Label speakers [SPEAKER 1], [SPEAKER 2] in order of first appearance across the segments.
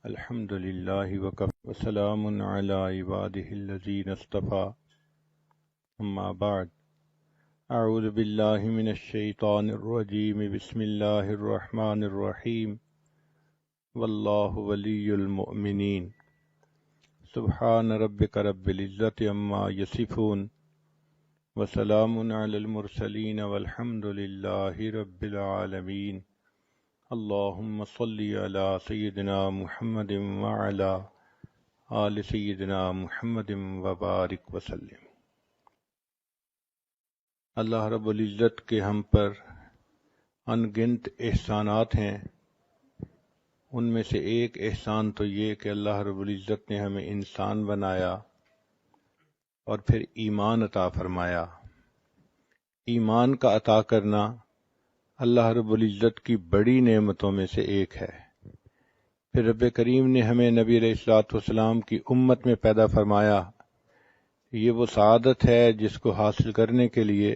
[SPEAKER 1] الحمد لله وكفى وسلام على عباده الذين اصطفى أما بعد أعوذ بالله من الشيطان الرجيم بسم الله الرحمن الرحيم والله ولي المؤمنين سبحان ربك رب العزة عما يصفون وسلام على المرسلين والحمد لله رب العالمين اللهم صل على سيدنا محمد وعلى آل سيدنا محمد وبارک وسلم۔ اللہ رب العزت کے ہم پر ان گنت احسانات ہیں، ان میں سے ایک احسان تو یہ کہ اللہ رب العزت نے ہمیں انسان بنایا اور پھر ایمان عطا فرمایا۔ ایمان کا عطا کرنا اللہ رب العزت کی بڑی نعمتوں میں سے ایک ہے۔ پھر رب کریم نے ہمیں نبی علیہ الصلوۃ والسلام کی امت میں پیدا فرمایا۔ یہ وہ سعادت ہے جس کو حاصل کرنے کے لیے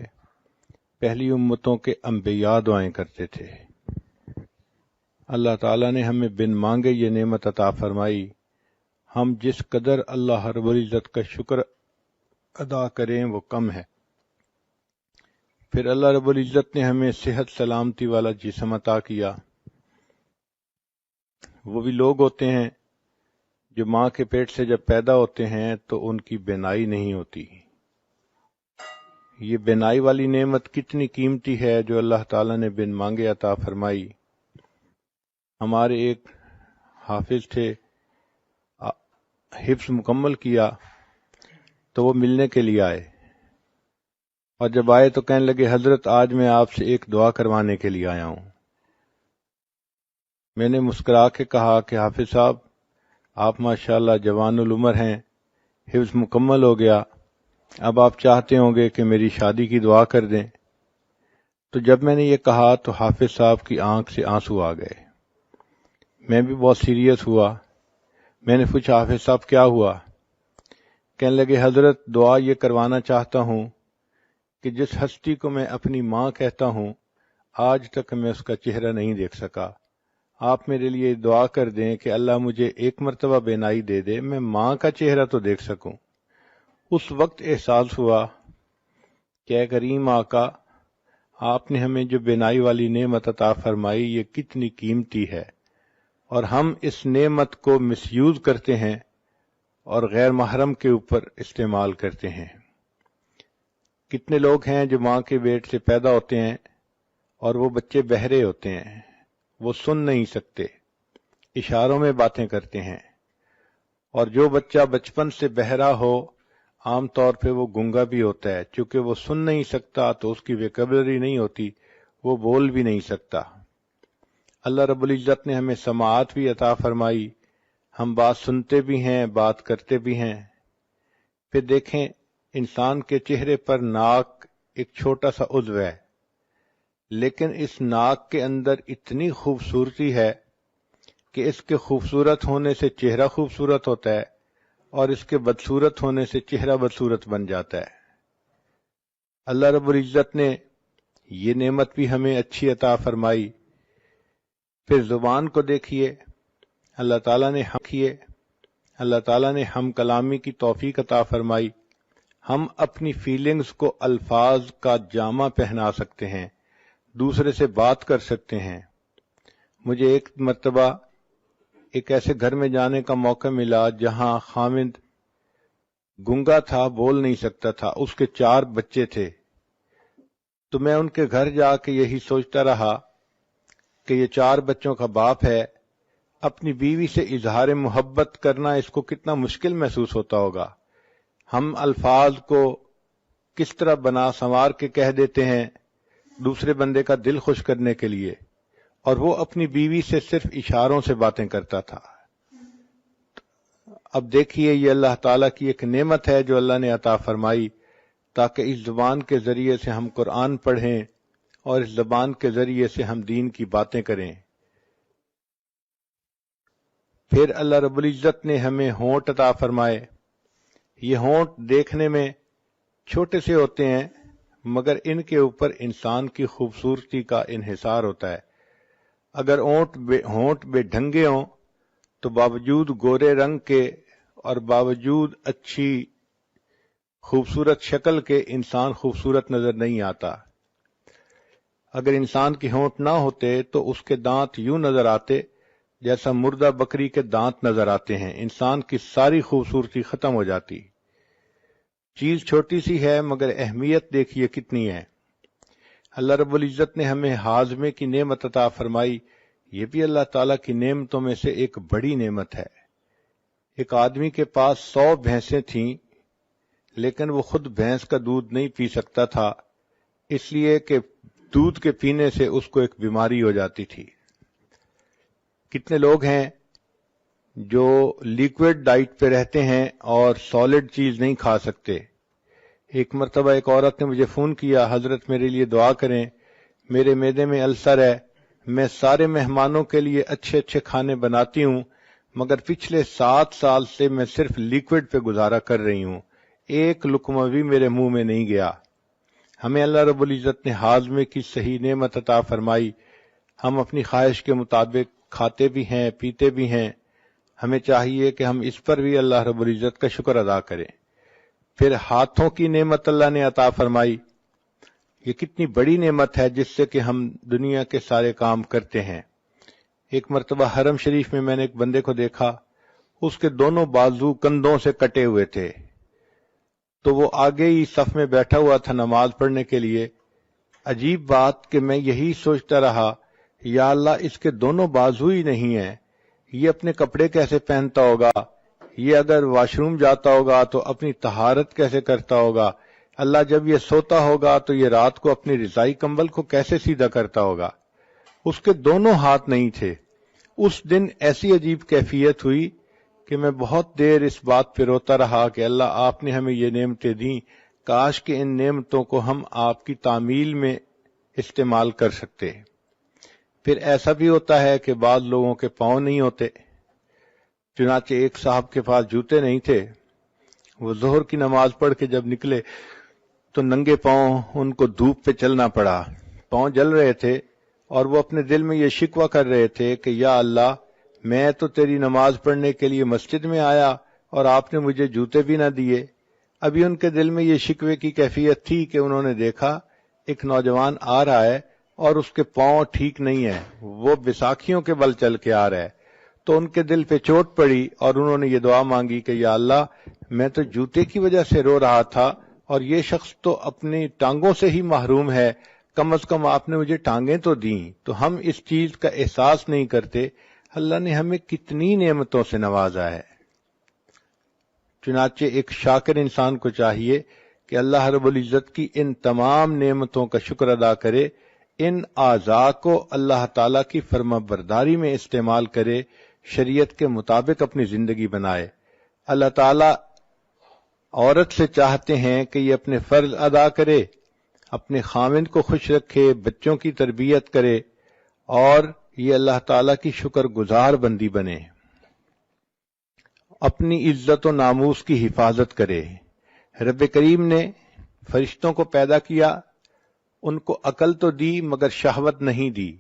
[SPEAKER 1] پہلی امتوں کے انبیاء دعائیں کرتے تھے۔ اللہ تعالیٰ نے ہمیں بن مانگے یہ نعمت عطا فرمائی۔ ہم جس قدر اللہ رب العزت کا شکر ادا کریں وہ کم ہے۔ پھر اللہ رب العزت نے ہمیں صحت سلامتی والا جسم عطا کیا۔ وہ بھی لوگ ہوتے ہیں جو ماں کے پیٹ سے جب پیدا ہوتے ہیں تو ان کی بینائی نہیں ہوتی۔ یہ بینائی والی نعمت کتنی قیمتی ہے جو اللہ تعالیٰ نے بن مانگے عطا فرمائی۔ ہمارے ایک حافظ تھے، حفظ مکمل کیا تو وہ ملنے کے لیے آئے، اور جب آئے تو کہنے لگے حضرت آج میں آپ سے ایک دعا کروانے کے لیے آیا ہوں۔ میں نے مسکرا کے کہا کہ حافظ صاحب آپ ماشاءاللہ جوان العمر ہیں، حفظ مکمل ہو گیا، اب آپ چاہتے ہوں گے کہ میری شادی کی دعا کر دیں۔ تو جب میں نے یہ کہا تو حافظ صاحب کی آنکھ سے آنسو آ گئے۔ میں بھی بہت سیریس ہوا۔ میں نے پوچھا حافظ صاحب کیا ہوا؟ کہنے لگے حضرت دعا یہ کروانا چاہتا ہوں کہ جس ہستی کو میں اپنی ماں کہتا ہوں آج تک میں اس کا چہرہ نہیں دیکھ سکا، آپ میرے لیے دعا کر دیں کہ اللہ مجھے ایک مرتبہ بینائی دے دے، میں ماں کا چہرہ تو دیکھ سکوں۔ اس وقت احساس ہوا کہ اے کریم آقا، آپ نے ہمیں جو بینائی والی نعمت عطا فرمائی یہ کتنی قیمتی ہے، اور ہم اس نعمت کو مس یوز کرتے ہیں اور غیر محرم کے اوپر استعمال کرتے ہیں۔ کتنے لوگ ہیں جو ماں کے پیٹ سے پیدا ہوتے ہیں اور وہ بچے بہرے ہوتے ہیں، وہ سن نہیں سکتے، اشاروں میں باتیں کرتے ہیں، اور جو بچہ بچپن سے بہرا ہو عام طور پہ وہ گنگا بھی ہوتا ہے، چونکہ وہ سن نہیں سکتا تو اس کی ویکیبلری نہیں ہوتی، وہ بول بھی نہیں سکتا۔ اللہ رب العزت نے ہمیں سماعت بھی عطا فرمائی، ہم بات سنتے بھی ہیں، بات کرتے بھی ہیں۔ پھر دیکھیں انسان کے چہرے پر ناک ایک چھوٹا سا عضو ہے، لیکن اس ناک کے اندر اتنی خوبصورتی ہے کہ اس کے خوبصورت ہونے سے چہرہ خوبصورت ہوتا ہے اور اس کے بدصورت ہونے سے چہرہ بدصورت بن جاتا ہے۔ اللہ رب العزت نے یہ نعمت بھی ہمیں اچھی عطا فرمائی۔ پھر زبان کو دیکھیے، اللہ تعالیٰ نے ہم کلامی کی توفیق عطا فرمائی۔ ہم اپنی فیلنگز کو الفاظ کا جامہ پہنا سکتے ہیں، دوسرے سے بات کر سکتے ہیں۔ مجھے ایک مرتبہ ایک ایسے گھر میں جانے کا موقع ملا جہاں خاوند گنگا تھا، بول نہیں سکتا تھا، اس کے 4 بچے تھے۔ تو میں ان کے گھر جا کے یہی سوچتا رہا کہ یہ 4 بچوں کا باپ ہے، اپنی بیوی سے اظہار محبت کرنا اس کو کتنا مشکل محسوس ہوتا ہوگا۔ ہم الفاظ کو کس طرح بنا سنوار کے کہہ دیتے ہیں دوسرے بندے کا دل خوش کرنے کے لیے، اور وہ اپنی بیوی سے صرف اشاروں سے باتیں کرتا تھا۔ اب دیکھیے یہ اللہ تعالیٰ کی ایک نعمت ہے جو اللہ نے عطا فرمائی تاکہ اس زبان کے ذریعے سے ہم قرآن پڑھیں اور اس زبان کے ذریعے سے ہم دین کی باتیں کریں۔ پھر اللہ رب العزت نے ہمیں ہونٹ عطا فرمائے۔ یہ ہونٹ دیکھنے میں چھوٹے سے ہوتے ہیں مگر ان کے اوپر انسان کی خوبصورتی کا انحصار ہوتا ہے۔ اگر ہونٹ بے ڈھنگے ہوں تو باوجود گورے رنگ کے اور باوجود اچھی خوبصورت شکل کے انسان خوبصورت نظر نہیں آتا۔ اگر انسان کے ہونٹ نہ ہوتے تو اس کے دانت یوں نظر آتے جیسا مردہ بکری کے دانت نظر آتے ہیں، انسان کی ساری خوبصورتی ختم ہو جاتی۔ چیز چھوٹی سی ہے مگر اہمیت دیکھیے کتنی ہے۔ اللہ رب العزت نے ہمیں ہاضمے کی نعمت عطا فرمائی، یہ بھی اللہ تعالیٰ کی نعمتوں میں سے ایک بڑی نعمت ہے۔ ایک آدمی کے پاس 100 بھینسیں تھیں لیکن وہ خود بھینس کا دودھ نہیں پی سکتا تھا، اس لیے کہ دودھ کے پینے سے اس کو ایک بیماری ہو جاتی تھی۔ کتنے لوگ ہیں جو لیکوڈ ڈائٹ پہ رہتے ہیں اور سالڈ چیز نہیں کھا سکتے۔ ایک مرتبہ ایک عورت نے مجھے فون کیا، حضرت میرے لیے دعا کریں، میرے معدے میں السر ہے، میں سارے مہمانوں کے لیے اچھے اچھے کھانے بناتی ہوں مگر پچھلے 7 سال سے میں صرف لیکوڈ پہ گزارا کر رہی ہوں، ایک لقمہ بھی میرے منہ میں نہیں گیا۔ ہمیں اللہ رب العزت نے ہاضمے کی صحیح نعمت عطا فرمائی، ہم اپنی خواہش کے مطابق کھاتے بھی ہیں پیتے بھی ہیں، ہمیں چاہیے کہ ہم اس پر بھی اللہ رب العزت کا شکر ادا کریں۔ پھر ہاتھوں کی نعمت اللہ نے عطا فرمائی، یہ کتنی بڑی نعمت ہے جس سے کہ ہم دنیا کے سارے کام کرتے ہیں۔ ایک مرتبہ حرم شریف میں نے ایک بندے کو دیکھا، اس کے دونوں بازو کندھوں سے کٹے ہوئے تھے، تو وہ آگے ہی صف میں بیٹھا ہوا تھا نماز پڑھنے کے لیے۔ عجیب بات کہ میں یہی سوچتا رہا، یا اللہ اس کے دونوں بازو ہی نہیں ہیں، یہ اپنے کپڑے کیسے پہنتا ہوگا، یہ اگر واش روم جاتا ہوگا تو اپنی طہارت کیسے کرتا ہوگا، اللہ جب یہ سوتا ہوگا تو یہ رات کو اپنی رضائی کمبل کو کیسے سیدھا کرتا ہوگا۔ اس کے دونوں ہاتھ نہیں تھے۔ اس دن ایسی عجیب کیفیت ہوئی کہ میں بہت دیر اس بات پہ روتا رہا کہ اللہ آپ نے ہمیں یہ نعمتیں دیں، کاش کہ ان نعمتوں کو ہم آپ کی تعمیل میں استعمال کر سکتے۔ پھر ایسا بھی ہوتا ہے کہ بعض لوگوں کے پاؤں نہیں ہوتے، چنانچہ ایک صاحب کے پاس جوتے نہیں تھے، وہ ظہر کی نماز پڑھ کے جب نکلے تو ننگے پاؤں ان کو دھوپ پہ چلنا پڑا، پاؤں جل رہے تھے اور وہ اپنے دل میں یہ شکوہ کر رہے تھے کہ یا اللہ میں تو تیری نماز پڑھنے کے لیے مسجد میں آیا اور آپ نے مجھے جوتے بھی نہ دیے۔ ابھی ان کے دل میں یہ شکوے کی کیفیت تھی کہ انہوں نے دیکھا ایک نوجوان آ رہا ہے اور اس کے پاؤں ٹھیک نہیں ہیں، وہ بیساکھیوں کے بل چل کے آ رہا ہے، تو ان کے دل پہ چوٹ پڑی اور انہوں نے یہ دعا مانگی کہ یا اللہ میں تو جوتے کی وجہ سے رو رہا تھا اور یہ شخص تو اپنی ٹانگوں سے ہی محروم ہے، کم از کم آپ نے مجھے ٹانگیں تو دیں۔ تو ہم اس چیز کا احساس نہیں کرتے اللہ نے ہمیں کتنی نعمتوں سے نوازا ہے۔ چنانچہ ایک شاکر انسان کو چاہیے کہ اللہ رب العزت کی ان تمام نعمتوں کا شکر ادا کرے، ان اعضاء کو اللہ تعالیٰ کی فرما برداری میں استعمال کرے، شریعت کے مطابق اپنی زندگی بنائے۔ اللہ تعالیٰ عورت سے چاہتے ہیں کہ یہ اپنے فرض ادا کرے، اپنے خاوند کو خوش رکھے، بچوں کی تربیت کرے اور یہ اللہ تعالیٰ کی شکر گزار بندی بنے، اپنی عزت و ناموس کی حفاظت کرے۔ رب کریم نے فرشتوں کو پیدا کیا، ان کو عقل تو دی مگر شہوت نہیں دی۔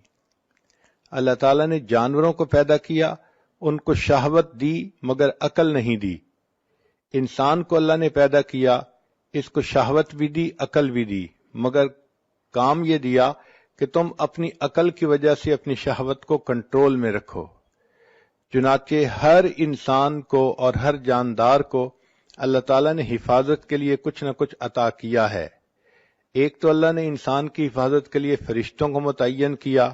[SPEAKER 1] اللہ تعالیٰ نے جانوروں کو پیدا کیا، ان کو شہوت دی مگر عقل نہیں دی۔ انسان کو اللہ نے پیدا کیا، اس کو شہوت بھی دی عقل بھی دی، مگر کام یہ دیا کہ تم اپنی عقل کی وجہ سے اپنی شہوت کو کنٹرول میں رکھو۔ چنانچہ ہر انسان کو اور ہر جاندار کو اللہ تعالیٰ نے حفاظت کے لیے کچھ نہ کچھ عطا کیا ہے۔ ایک تو اللہ نے انسان کی حفاظت کے لیے فرشتوں کو متعین کیا۔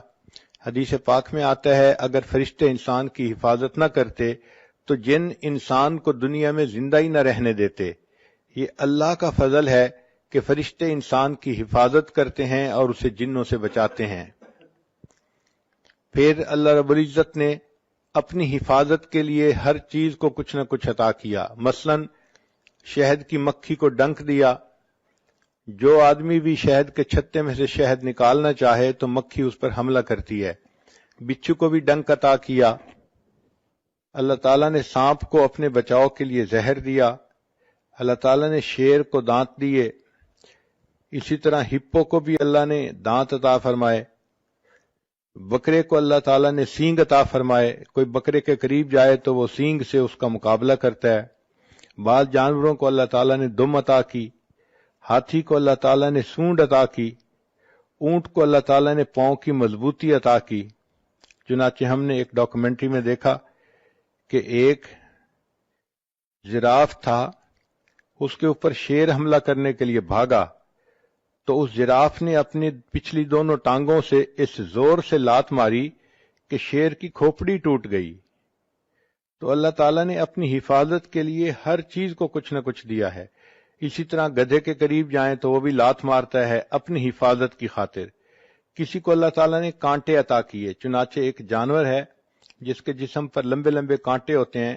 [SPEAKER 1] حدیث پاک میں آتا ہے اگر فرشتے انسان کی حفاظت نہ کرتے تو جن انسان کو دنیا میں زندہ ہی نہ رہنے دیتے۔ یہ اللہ کا فضل ہے کہ فرشتے انسان کی حفاظت کرتے ہیں اور اسے جنوں سے بچاتے ہیں۔ پھر اللہ رب العزت نے اپنی حفاظت کے لیے ہر چیز کو کچھ نہ کچھ عطا کیا۔ مثلا شہد کی مکھی کو ڈنک دیا، جو آدمی بھی شہد کے چھتے میں سے شہد نکالنا چاہے تو مکھی اس پر حملہ کرتی ہے۔ بچھو کو بھی ڈنک عطا کیا۔ اللہ تعالیٰ نے سانپ کو اپنے بچاؤ کے لیے زہر دیا۔ اللہ تعالیٰ نے شیر کو دانت دیے، اسی طرح ہپو کو بھی اللہ نے دانت عطا فرمائے۔ بکرے کو اللہ تعالیٰ نے سینگ عطا فرمائے، کوئی بکرے کے قریب جائے تو وہ سینگ سے اس کا مقابلہ کرتا ہے۔ بعض جانوروں کو اللہ تعالیٰ نے دم عطا کی، ہاتھی کو اللہ تعالیٰ نے سونڈ عطا کی، اونٹ کو اللہ تعالیٰ نے پاؤں کی مضبوطی عطا کی۔ چنانچہ ہم نے ایک ڈاکومنٹری میں دیکھا کہ ایک جراف تھا، اس کے اوپر شیر حملہ کرنے کے لیے بھاگا تو اس جراف نے اپنی پچھلی دونوں ٹانگوں سے اس زور سے لات ماری کہ شیر کی کھوپڑی ٹوٹ گئی۔ تو اللہ تعالیٰ نے اپنی حفاظت کے لیے ہر چیز کو کچھ نہ کچھ دیا ہے۔ اسی طرح گدھے کے قریب جائیں تو وہ بھی لات مارتا ہے اپنی حفاظت کی خاطر۔ کسی کو اللہ تعالیٰ نے کانٹے عطا کیے، چنانچہ ایک جانور ہے جس کے جسم پر لمبے لمبے کانٹے ہوتے ہیں،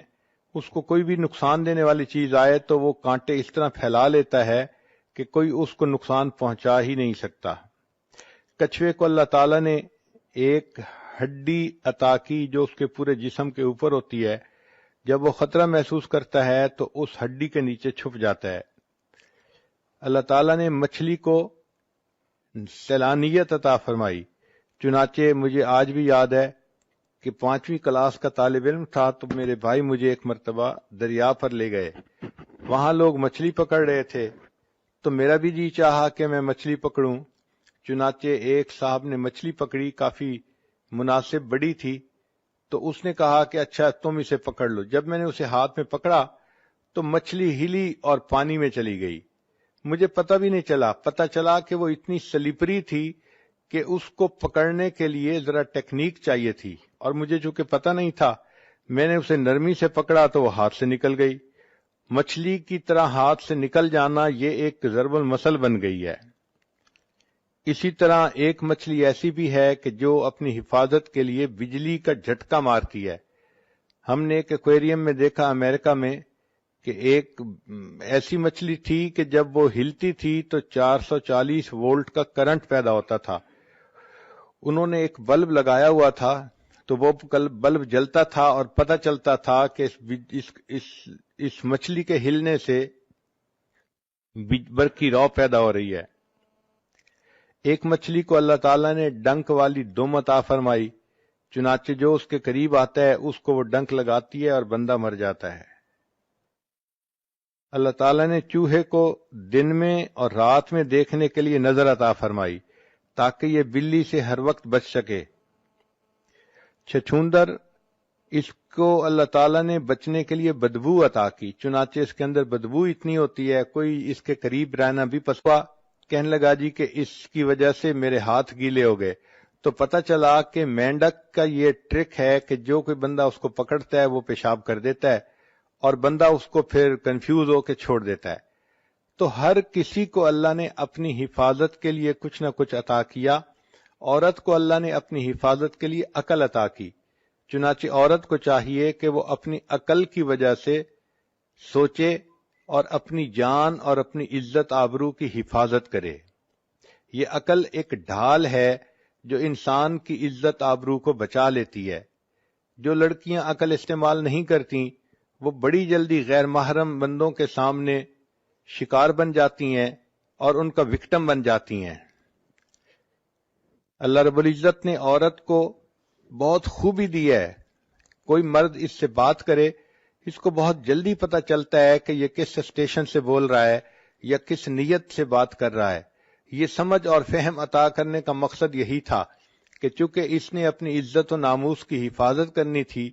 [SPEAKER 1] اس کو کوئی بھی نقصان دینے والی چیز آئے تو وہ کانٹے اس طرح پھیلا لیتا ہے کہ کوئی اس کو نقصان پہنچا ہی نہیں سکتا۔ کچھوے کو اللہ تعالیٰ نے ایک ہڈی عطا کی جو اس کے پورے جسم کے اوپر ہوتی ہے، جب وہ خطرہ محسوس کرتا ہے تو اس ہڈی کے نیچے چھپ جاتا ہے۔ اللہ تعالیٰ نے مچھلی کو سیلانیت عطا فرمائی، چنانچہ مجھے آج بھی یاد ہے کہ 5ویں کلاس کا طالب علم تھا تو میرے بھائی مجھے ایک مرتبہ دریا پر لے گئے، وہاں لوگ مچھلی پکڑ رہے تھے تو میرا بھی جی چاہا کہ میں مچھلی پکڑوں۔ چنانچہ ایک صاحب نے مچھلی پکڑی، کافی مناسب بڑی تھی، تو اس نے کہا کہ اچھا تم اسے پکڑ لو۔ جب میں نے اسے ہاتھ میں پکڑا تو مچھلی ہلی اور پانی میں چلی گئی، مجھے پتہ بھی نہیں چلا۔ پتہ چلا کہ وہ اتنی سلیپری تھی کہ اس کو پکڑنے کے لیے ذرا ٹیکنیک چاہیے تھی، اور مجھے چونکہ پتہ نہیں تھا میں نے اسے نرمی سے پکڑا تو وہ ہاتھ سے نکل گئی۔ مچھلی کی طرح ہاتھ سے نکل جانا یہ ایک ضرب المثل بن گئی ہے۔ اسی طرح ایک مچھلی ایسی بھی ہے کہ جو اپنی حفاظت کے لیے بجلی کا جھٹکا مارتی ہے۔ ہم نے ایک ایکویریم میں دیکھا امریکہ میں کہ ایک ایسی مچھلی تھی کہ جب وہ ہلتی تھی تو 440 وولٹ کا کرنٹ پیدا ہوتا تھا۔ انہوں نے ایک بلب لگایا ہوا تھا تو وہ بلب جلتا تھا اور پتہ چلتا تھا کہ اس مچھلی کے ہلنے سے برقی رو پیدا ہو رہی ہے۔ ایک مچھلی کو اللہ تعالیٰ نے ڈنک والی دم عطا فرمائی، چنانچہ جو اس کے قریب آتا ہے اس کو وہ ڈنک لگاتی ہے اور بندہ مر جاتا ہے۔ اللہ تعالیٰ نے چوہے کو دن میں اور رات میں دیکھنے کے لیے نظر عطا فرمائی تاکہ یہ بلی سے ہر وقت بچ سکے۔ چھچھوندر، اس کو اللہ تعالیٰ نے بچنے کے لیے بدبو عطا کی، چنانچہ اس کے اندر بدبو اتنی ہوتی ہے کوئی اس کے قریب رہنا بھی پسوا۔ کہنے لگا جی کہ اس کی وجہ سے میرے ہاتھ گیلے ہو گئے، تو پتہ چلا کہ مینڈک کا یہ ٹرک ہے کہ جو کوئی بندہ اس کو پکڑتا ہے وہ پیشاب کر دیتا ہے اور بندہ اس کو پھر کنفیوز ہو کے چھوڑ دیتا ہے۔ تو ہر کسی کو اللہ نے اپنی حفاظت کے لیے کچھ نہ کچھ عطا کیا۔ عورت کو اللہ نے اپنی حفاظت کے لیے عقل عطا کی، چنانچہ عورت کو چاہیے کہ وہ اپنی عقل کی وجہ سے سوچے اور اپنی جان اور اپنی عزت آبرو کی حفاظت کرے۔ یہ عقل ایک ڈھال ہے جو انسان کی عزت آبرو کو بچا لیتی ہے۔ جو لڑکیاں عقل استعمال نہیں کرتی وہ بڑی جلدی غیر محرم بندوں کے سامنے شکار بن جاتی ہیں اور ان کا وکٹم بن جاتی ہیں۔ اللہ رب العزت نے عورت کو بہت خوبی دی ہے، کوئی مرد اس سے بات کرے اس کو بہت جلدی پتہ چلتا ہے کہ یہ کس اسٹیشن سے بول رہا ہے یا کس نیت سے بات کر رہا ہے۔ یہ سمجھ اور فہم عطا کرنے کا مقصد یہی تھا کہ چونکہ اس نے اپنی عزت و ناموس کی حفاظت کرنی تھی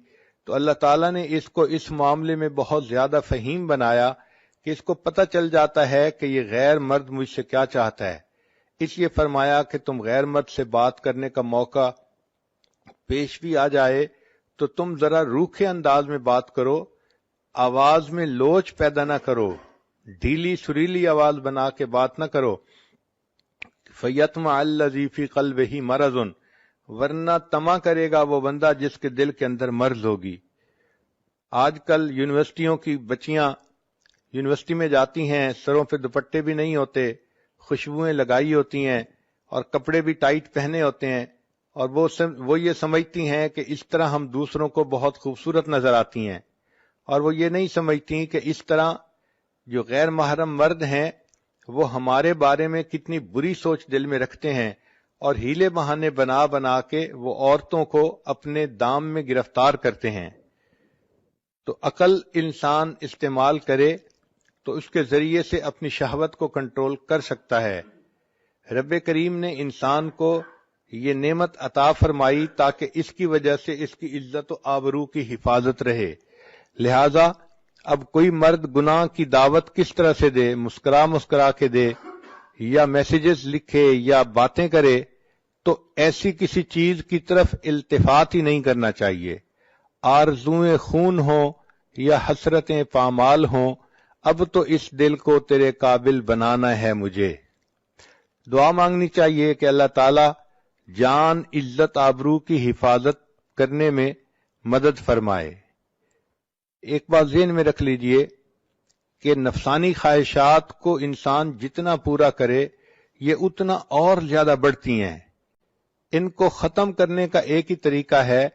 [SPEAKER 1] تو اللہ تعالیٰ نے اس کو اس معاملے میں بہت زیادہ فہیم بنایا کہ اس کو پتہ چل جاتا ہے کہ یہ غیر مرد مجھ سے کیا چاہتا ہے۔ اس لیے فرمایا کہ تم غیر مرد سے بات کرنے کا موقع پیش بھی آ جائے تو تم ذرا روکھے انداز میں بات کرو، آواز میں لوچ پیدا نہ کرو، ڈھیلی سریلی آواز بنا کے بات نہ کرو۔ فَيَطْمَعَ الَّذِي فِي قَلْبِهِ مَرَضٌ، ورنہ طمع کرے گا وہ بندہ جس کے دل کے اندر مرض ہوگی۔ آج کل یونیورسٹیوں کی بچیاں یونیورسٹی میں جاتی ہیں، سروں پہ دوپٹے بھی نہیں ہوتے، خوشبوئیں لگائی ہوتی ہیں اور کپڑے بھی ٹائٹ پہنے ہوتے ہیں، اور وہ یہ سمجھتی ہیں کہ اس طرح ہم دوسروں کو بہت خوبصورت نظر آتی ہیں، اور وہ یہ نہیں سمجھتی کہ اس طرح جو غیر محرم مرد ہیں وہ ہمارے بارے میں کتنی بری سوچ دل میں رکھتے ہیں اور ہیلے بہانے بنا بنا کے وہ عورتوں کو اپنے دام میں گرفتار کرتے ہیں۔ تو عقل انسان استعمال کرے تو اس کے ذریعے سے اپنی شہوت کو کنٹرول کر سکتا ہے۔ رب کریم نے انسان کو یہ نعمت عطا فرمائی تاکہ اس کی وجہ سے اس کی عزت و آبرو کی حفاظت رہے۔ لہذا اب کوئی مرد گناہ کی دعوت کس طرح سے دے، مسکرا مسکرا کے دے یا میسیجز لکھے یا باتیں کرے، تو ایسی کسی چیز کی طرف التفات ہی نہیں کرنا چاہیے۔ آرزوئیں خون ہوں یا حسرتیں پامال ہوں، اب تو اس دل کو تیرے قابل بنانا ہے مجھے۔ دعا مانگنی چاہیے کہ اللہ تعالی جان عزت آبرو کی حفاظت کرنے میں مدد فرمائے۔ ایک بات ذہن میں رکھ لیجئے کہ نفسانی خواہشات کو انسان جتنا پورا کرے یہ اتنا اور زیادہ بڑھتی ہیں۔ ان کو ختم کرنے کا ایک ہی طریقہ ہے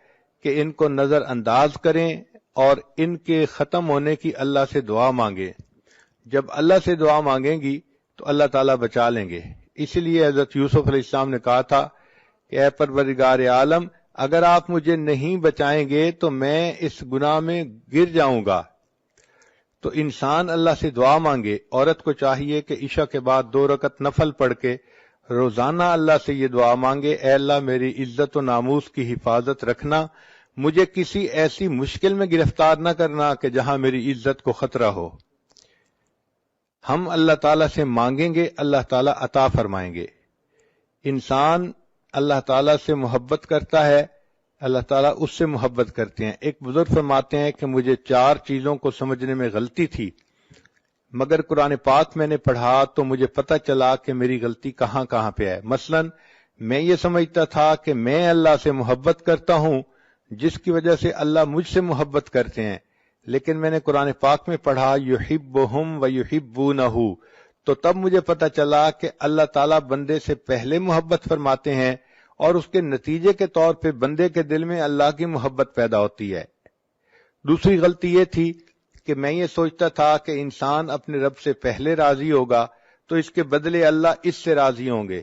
[SPEAKER 1] کہ ان کو نظر انداز کریں اور ان کے ختم ہونے کی اللہ سے دعا مانگیں۔ جب اللہ سے دعا مانگیں گی تو اللہ تعالیٰ بچا لیں گے۔ اسی لیے حضرت یوسف علیہ السلام نے کہا تھا کہ اے پروردگار عالم، اگر آپ مجھے نہیں بچائیں گے تو میں اس گناہ میں گر جاؤں گا۔ تو انسان اللہ سے دعا مانگے۔ عورت کو چاہیے کہ عشاء کے بعد 2 رکعت نفل پڑھ کے روزانہ اللہ سے یہ دعا مانگے، اے اللہ میری عزت و ناموس کی حفاظت رکھنا، مجھے کسی ایسی مشکل میں گرفتار نہ کرنا کہ جہاں میری عزت کو خطرہ ہو۔ ہم اللہ تعالیٰ سے مانگیں گے، اللہ تعالیٰ عطا فرمائیں گے۔ انسان اللہ تعالیٰ سے محبت کرتا ہے، اللہ تعالیٰ اس سے محبت کرتے ہیں۔ ایک بزرگ فرماتے ہیں کہ مجھے 4 چیزوں کو سمجھنے میں غلطی تھی، مگر قرآن پاک میں نے پڑھا تو مجھے پتہ چلا کہ میری غلطی کہاں کہاں پہ ہے۔ مثلا میں یہ سمجھتا تھا کہ میں اللہ سے محبت کرتا ہوں جس کی وجہ سے اللہ مجھ سے محبت کرتے ہیں، لیکن میں نے قرآن پاک میں پڑھا یحبہم ویحبونہ، تو تب مجھے پتہ چلا کہ اللہ تعالیٰ بندے سے پہلے محبت فرماتے ہیں اور اس کے نتیجے کے طور پہ بندے کے دل میں اللہ کی محبت پیدا ہوتی ہے۔ دوسری غلطی یہ تھی کہ میں یہ سوچتا تھا کہ انسان اپنے رب سے پہلے راضی ہوگا تو اس کے بدلے اللہ اس سے راضی ہوں گے۔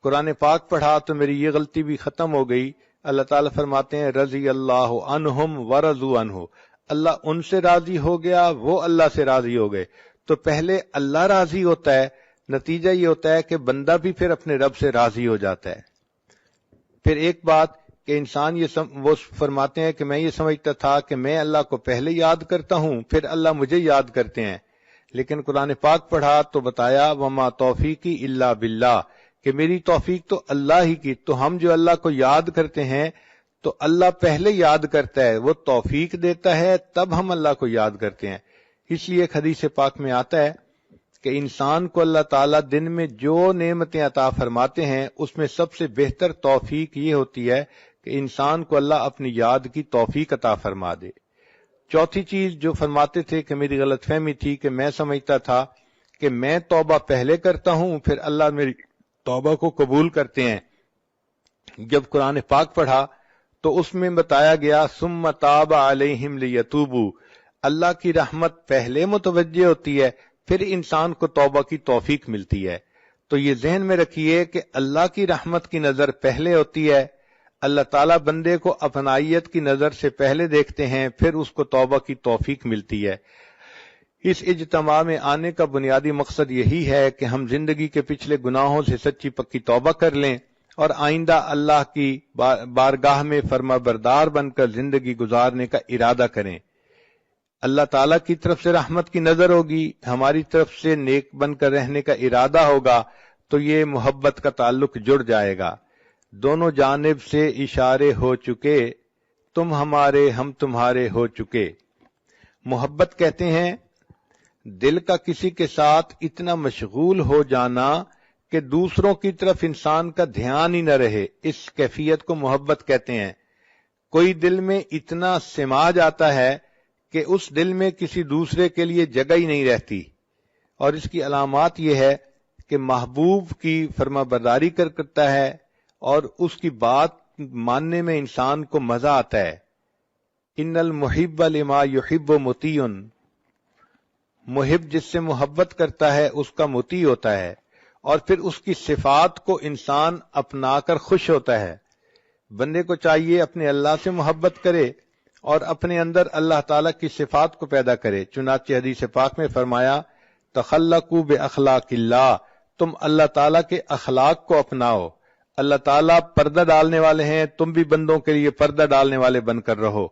[SPEAKER 1] قرآن پاک پڑھا تو میری یہ غلطی بھی ختم ہو گئی۔ اللہ تعالیٰ فرماتے ہیں رضی اللہ عنہم ورضوا عنہ، اللہ ان سے راضی ہو گیا، وہ اللہ سے راضی ہو گئے۔ تو پہلے اللہ راضی ہوتا ہے، نتیجہ یہ ہوتا ہے کہ بندہ بھی پھر اپنے رب سے راضی ہو جاتا ہے۔ پھر ایک بات کہ انسان وہ فرماتے ہیں کہ میں یہ سمجھتا تھا کہ میں اللہ کو پہلے یاد کرتا ہوں پھر اللہ مجھے یاد کرتے ہیں، لیکن قرآن پاک پڑھا تو بتایا وما توفیقی الا باللہ، کہ میری توفیق تو اللہ ہی کی۔ تو ہم جو اللہ کو یاد کرتے ہیں تو اللہ پہلے یاد کرتا ہے، وہ توفیق دیتا ہے، تب ہم اللہ کو یاد کرتے ہیں۔ اس لیے ایک حدیث پاک میں آتا ہے کہ انسان کو اللہ تعالیٰ دن میں جو نعمتیں عطا فرماتے ہیں اس میں سب سے بہتر توفیق یہ ہوتی ہے کہ انسان کو اللہ اپنی یاد کی توفیق عطا فرما دے۔ چوتھی چیز جو فرماتے تھے کہ میری غلط فہمی تھی کہ میں سمجھتا تھا کہ میں توبہ پہلے کرتا ہوں پھر اللہ میری توبہ کو قبول کرتے ہیں۔ جب قرآن پاک پڑھا تو اس میں بتایا گیا ثم تاب علیہم لیتوبوا، اللہ کی رحمت پہلے متوجہ ہوتی ہے پھر انسان کو توبہ کی توفیق ملتی ہے۔ تو یہ ذہن میں رکھیے کہ اللہ کی رحمت کی نظر پہلے ہوتی ہے، اللہ تعالیٰ بندے کو اپنائیت کی نظر سے پہلے دیکھتے ہیں پھر اس کو توبہ کی توفیق ملتی ہے۔ اس اجتماع میں آنے کا بنیادی مقصد یہی ہے کہ ہم زندگی کے پچھلے گناہوں سے سچی پکی توبہ کر لیں اور آئندہ اللہ کی بارگاہ میں فرما بردار بن کر زندگی گزارنے کا ارادہ کریں۔ اللہ تعالیٰ کی طرف سے رحمت کی نظر ہوگی، ہماری طرف سے نیک بن کر رہنے کا ارادہ ہوگا، تو یہ محبت کا تعلق جڑ جائے گا۔ دونوں جانب سے اشارے ہو چکے، تم ہمارے ہم تمہارے ہو چکے۔ محبت کہتے ہیں دل کا کسی کے ساتھ اتنا مشغول ہو جانا کہ دوسروں کی طرف انسان کا دھیان ہی نہ رہے، اس کیفیت کو محبت کہتے ہیں۔ کوئی دل میں اتنا سما جاتا ہے کہ اس دل میں کسی دوسرے کے لیے جگہ ہی نہیں رہتی، اور اس کی علامات یہ ہے کہ محبوب کی فرما برداری کرتا ہے اور اس کی بات ماننے میں انسان کو مزہ آتا ہے۔ ان المحب لما یحب مطیع، محب جس سے محبت کرتا ہے اس کا مطیع ہوتا ہے، اور پھر اس کی صفات کو انسان اپنا کر خوش ہوتا ہے۔ بندے کو چاہیے اپنے اللہ سے محبت کرے اور اپنے اندر اللہ تعالیٰ کی صفات کو پیدا کرے۔ چنانچہ حدیث پاک میں فرمایا تخلقوا باخلاق اللہ، تم اللہ تعالیٰ کے اخلاق کو اپناؤ۔ اللہ تعالیٰ پردہ ڈالنے والے ہیں، تم بھی بندوں کے لیے پردہ ڈالنے والے بن کر رہو۔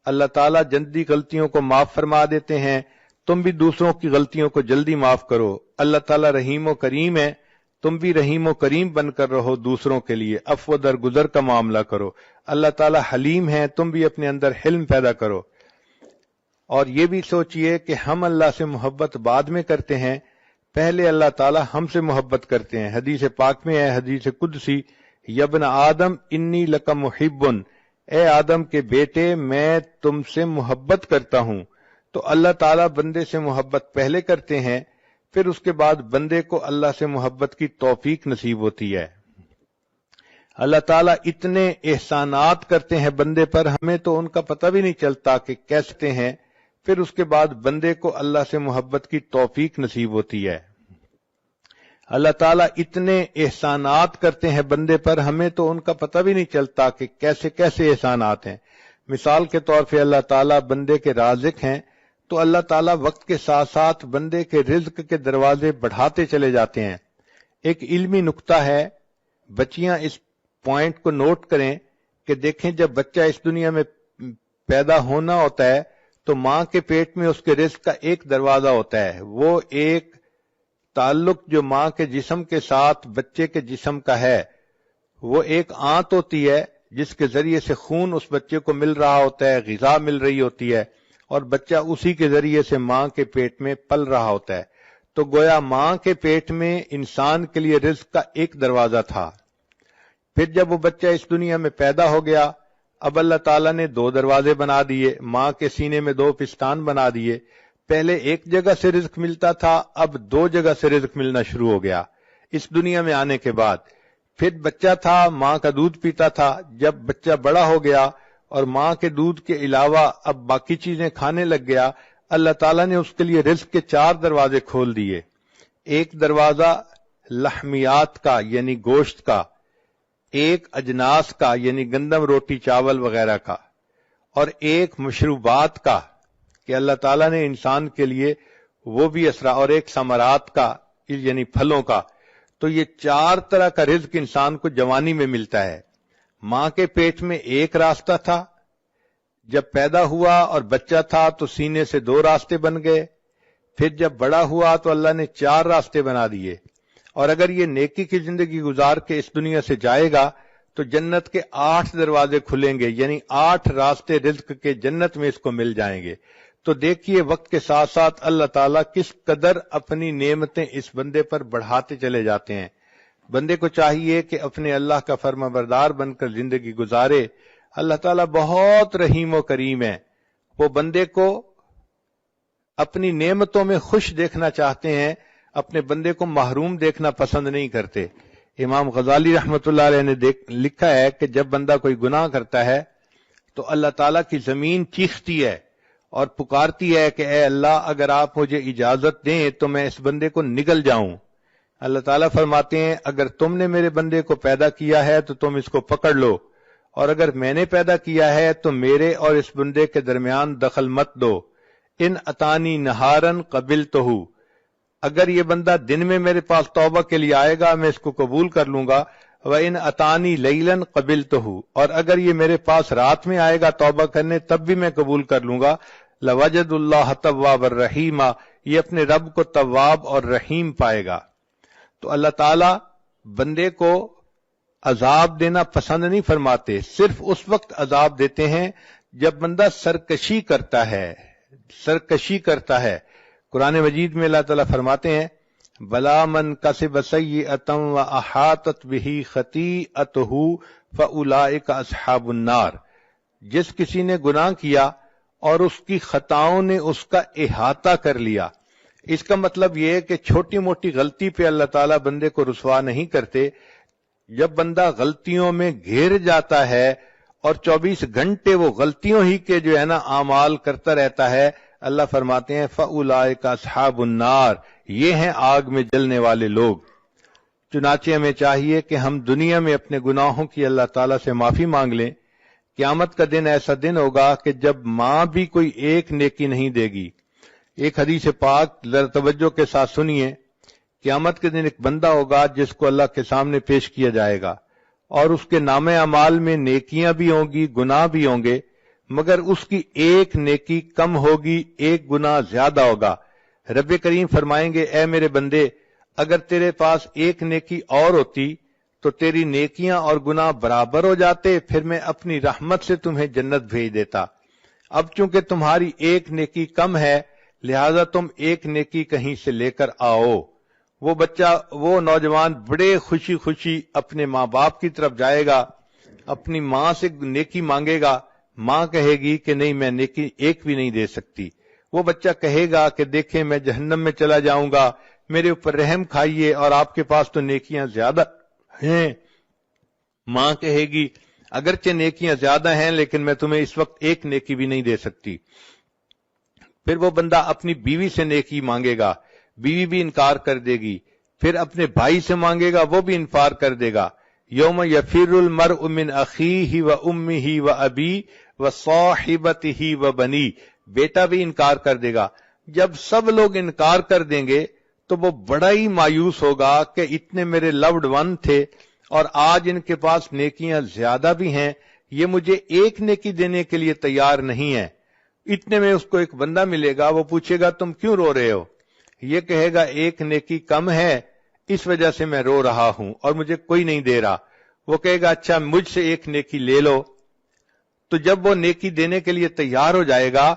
[SPEAKER 1] اللہ تعالیٰ جلدی غلطیوں کو معاف فرما دیتے ہیں، تم بھی دوسروں کی غلطیوں کو جلدی معاف کرو۔ اللہ تعالیٰ رحیم و کریم ہے، تم بھی رحیم و کریم بن کر رہو، دوسروں کے لیے عفو درگزر کا معاملہ کرو۔ اللہ تعالیٰ حلیم ہے، تم بھی اپنے اندر حلم پیدا کرو۔ اور یہ بھی سوچئے کہ ہم اللہ سے محبت بعد میں کرتے ہیں، پہلے اللہ تعالیٰ ہم سے محبت کرتے ہیں۔ حدیث پاک میں ہے، حدیث قدسی، یا ابن آدم انی لک محب، اے آدم کے بیٹے میں تم سے محبت کرتا ہوں۔ تو اللہ تعالیٰ بندے سے محبت پہلے کرتے ہیں، پھر اس کے بعد بندے کو اللہ سے محبت کی توفیق نصیب ہوتی ہے۔ اللہ تعالیٰ اتنے احسانات کرتے ہیں بندے پر، ہمیں تو ان کا پتہ بھی نہیں چلتا کہ کیسے ہیں، پھر اس کے بعد بندے کو اللہ سے محبت کی توفیق نصیب ہوتی ہے۔ اللہ تعالیٰ اتنے احسانات کرتے ہیں بندے پر، ہمیں تو ان کا پتہ بھی نہیں چلتا کہ کیسے کیسے احسانات ہیں۔ مثال کے طور پہ اللہ تعالیٰ بندے کے رازق ہیں، تو اللہ تعالیٰ وقت کے ساتھ ساتھ بندے کے رزق کے دروازے بڑھاتے چلے جاتے ہیں۔ ایک علمی نکتہ ہے، بچیاں اس پوائنٹ کو نوٹ کریں کہ دیکھیں جب بچہ اس دنیا میں پیدا ہونا ہوتا ہے تو ماں کے پیٹ میں اس کے رزق کا ایک دروازہ ہوتا ہے، وہ ایک تعلق جو ماں کے جسم کے ساتھ بچے کے جسم کا ہے، وہ ایک آنت ہوتی ہے جس کے ذریعے سے خون اس بچے کو مل رہا ہوتا ہے، غذا مل رہی ہوتی ہے، اور بچہ اسی کے ذریعے سے ماں کے پیٹ میں پل رہا ہوتا ہے۔ تو گویا ماں کے پیٹ میں انسان کے لیے رزق کا ایک دروازہ تھا۔ پھر جب وہ بچہ اس دنیا میں پیدا ہو گیا، اب اللہ تعالیٰ نے دو دروازے بنا دیے، ماں کے سینے میں دو پستان بنا دیے۔ پہلے ایک جگہ سے رزق ملتا تھا، اب دو جگہ سے رزق ملنا شروع ہو گیا اس دنیا میں آنے کے بعد۔ پھر بچہ تھا، ماں کا دودھ پیتا تھا، جب بچہ بڑا ہو گیا اور ماں کے دودھ کے علاوہ اب باقی چیزیں کھانے لگ گیا، اللہ تعالیٰ نے اس کے لیے رزق کے چار دروازے کھول دیے۔ ایک دروازہ لحمیات کا یعنی گوشت کا، ایک اجناس کا یعنی گندم روٹی چاول وغیرہ کا، اور ایک مشروبات کا کہ اللہ تعالیٰ نے انسان کے لیے وہ بھی اسرا، اور ایک ثمرات کا یعنی پھلوں کا۔ تو یہ چار طرح کا رزق انسان کو جوانی میں ملتا ہے۔ ماں کے پیٹ میں ایک راستہ تھا، جب پیدا ہوا اور بچہ تھا تو سینے سے دو راستے بن گئے، پھر جب بڑا ہوا تو اللہ نے چار راستے بنا دیے۔ اور اگر یہ نیکی کی زندگی گزار کے اس دنیا سے جائے گا تو جنت کے 8 دروازے کھلیں گے، یعنی 8 راستے رزق کے جنت میں اس کو مل جائیں گے۔ تو دیکھیے وقت کے ساتھ ساتھ اللہ تعالیٰ کس قدر اپنی نعمتیں اس بندے پر بڑھاتے چلے جاتے ہیں۔ بندے کو چاہیے کہ اپنے اللہ کا فرما بردار بن کر زندگی گزارے۔ اللہ تعالیٰ بہت رحیم و کریم ہے، وہ بندے کو اپنی نعمتوں میں خوش دیکھنا چاہتے ہیں، اپنے بندے کو محروم دیکھنا پسند نہیں کرتے۔ امام غزالی رحمۃ اللہ علیہ نے لکھا ہے کہ جب بندہ کوئی گناہ کرتا ہے تو اللہ تعالیٰ کی زمین چیختی ہے اور پکارتی ہے کہ اے اللہ اگر آپ مجھے اجازت دیں تو میں اس بندے کو نگل جاؤں۔ اللہ تعالیٰ فرماتے ہیں اگر تم نے میرے بندے کو پیدا کیا ہے تو تم اس کو پکڑ لو، اور اگر میں نے پیدا کیا ہے تو میرے اور اس بندے کے درمیان دخل مت دو۔ ان اتانی نہارن قبلتہ، اگر یہ بندہ دن میں میرے پاس توبہ کے لیے آئے گا میں اس کو قبول کر لوں گا، وَإِنْ أَتَانِي لَيْلًا قَبِلْتُهُ، اور اگر یہ میرے پاس رات میں آئے گا توبہ کرنے تب بھی میں قبول کر لوں گا۔ لَوَجَدُ اللَّهَ تَوَّابًا رَحِيمًا، یہ اپنے رب کو تواب اور رحیم پائے گا۔ تو اللہ تعالیٰ بندے کو عذاب دینا پسند نہیں فرماتے، صرف اس وقت عذاب دیتے ہیں جب بندہ سرکشی کرتا ہے۔ قرآن مجید میں اللہ تعالیٰ فرماتے ہیں بلا من کسب سیئۃ واحاطت بہ خطیئتہ فاولئک اصحاب النار، جس کسی نے گناہ کیا اور اس کی خطاؤں نے اس کا احاطہ کر لیا۔ اس کا مطلب یہ ہے کہ چھوٹی موٹی غلطی پہ اللہ تعالیٰ بندے کو رسوا نہیں کرتے۔ جب بندہ غلطیوں میں گھیر جاتا ہے اور 24 گھنٹے وہ غلطیوں ہی کے جو ہے نا اعمال کرتا رہتا ہے، اللہ فرماتے ہیں فَأُولَئِكَ أَصْحَابُ النَّارِ، یہ ہیں آگ میں جلنے والے لوگ۔ چنانچہ ہمیں چاہیے کہ ہم دنیا میں اپنے گناہوں کی اللہ تعالیٰ سے معافی مانگ لیں۔ قیامت کا دن ایسا دن ہوگا کہ جب ماں بھی کوئی ایک نیکی نہیں دے گی۔ ایک حدیث پاک ذرا توجہ کے ساتھ سنیے۔ قیامت کے دن ایک بندہ ہوگا جس کو اللہ کے سامنے پیش کیا جائے گا، اور اس کے نام اعمال میں نیکیاں بھی ہوں گی، گناہ بھی ہوں گے، مگر اس کی ایک نیکی کم ہوگی، ایک گناہ زیادہ ہوگا۔ رب کریم فرمائیں گے، اے میرے بندے، اگر تیرے پاس ایک نیکی اور ہوتی تو تیری نیکیاں اور گناہ برابر ہو جاتے، پھر میں اپنی رحمت سے تمہیں جنت بھیج دیتا۔ اب چونکہ تمہاری ایک نیکی کم ہے، لہذا تم ایک نیکی کہیں سے لے کر آؤ۔ وہ نوجوان بڑے خوشی خوشی اپنے ماں باپ کی طرف جائے گا، اپنی ماں سے نیکی مانگے گا۔ ماں کہے گی کہ نہیں، میں نیکی ایک بھی نہیں دے سکتی۔ وہ بچہ کہے گا کہ دیکھیں میں جہنم میں چلا جاؤں گا، میرے اوپر رحم کھائیے، اور آپ کے پاس تو نیکیاں زیادہ ہیں۔ ماں کہے گی اگرچہ نیکیاں زیادہ ہیں لیکن میں تمہیں اس وقت ایک نیکی بھی نہیں دے سکتی۔ پھر وہ بندہ اپنی بیوی سے نیکی مانگے گا، بیوی بھی انکار کر دے گی۔ پھر اپنے بھائی سے مانگے گا، وہ بھی انکار کر دے گا۔ یوم یفر المرء من اخیہ و امہ و ابی و صاحبتہ و بنی، بیٹا بھی انکار کر دے گا۔ جب سب لوگ انکار کر دیں گے تو وہ بڑا ہی مایوس ہوگا کہ اتنے میرے لوڈ ون تھے اور آج ان کے پاس نیکیاں زیادہ بھی ہیں، یہ مجھے ایک نیکی دینے کے لیے تیار نہیں ہے۔ اتنے میں اس کو ایک بندہ ملے گا، وہ پوچھے گا تم کیوں رو رہے ہو؟ یہ کہے گا ایک نیکی کم ہے، اس وجہ سے میں رو رہا ہوں اور مجھے کوئی نہیں دے رہا۔ وہ کہے گا اچھا مجھ سے ایک نیکی لے لو۔ تو جب وہ نیکی دینے کے لیے تیار ہو جائے گا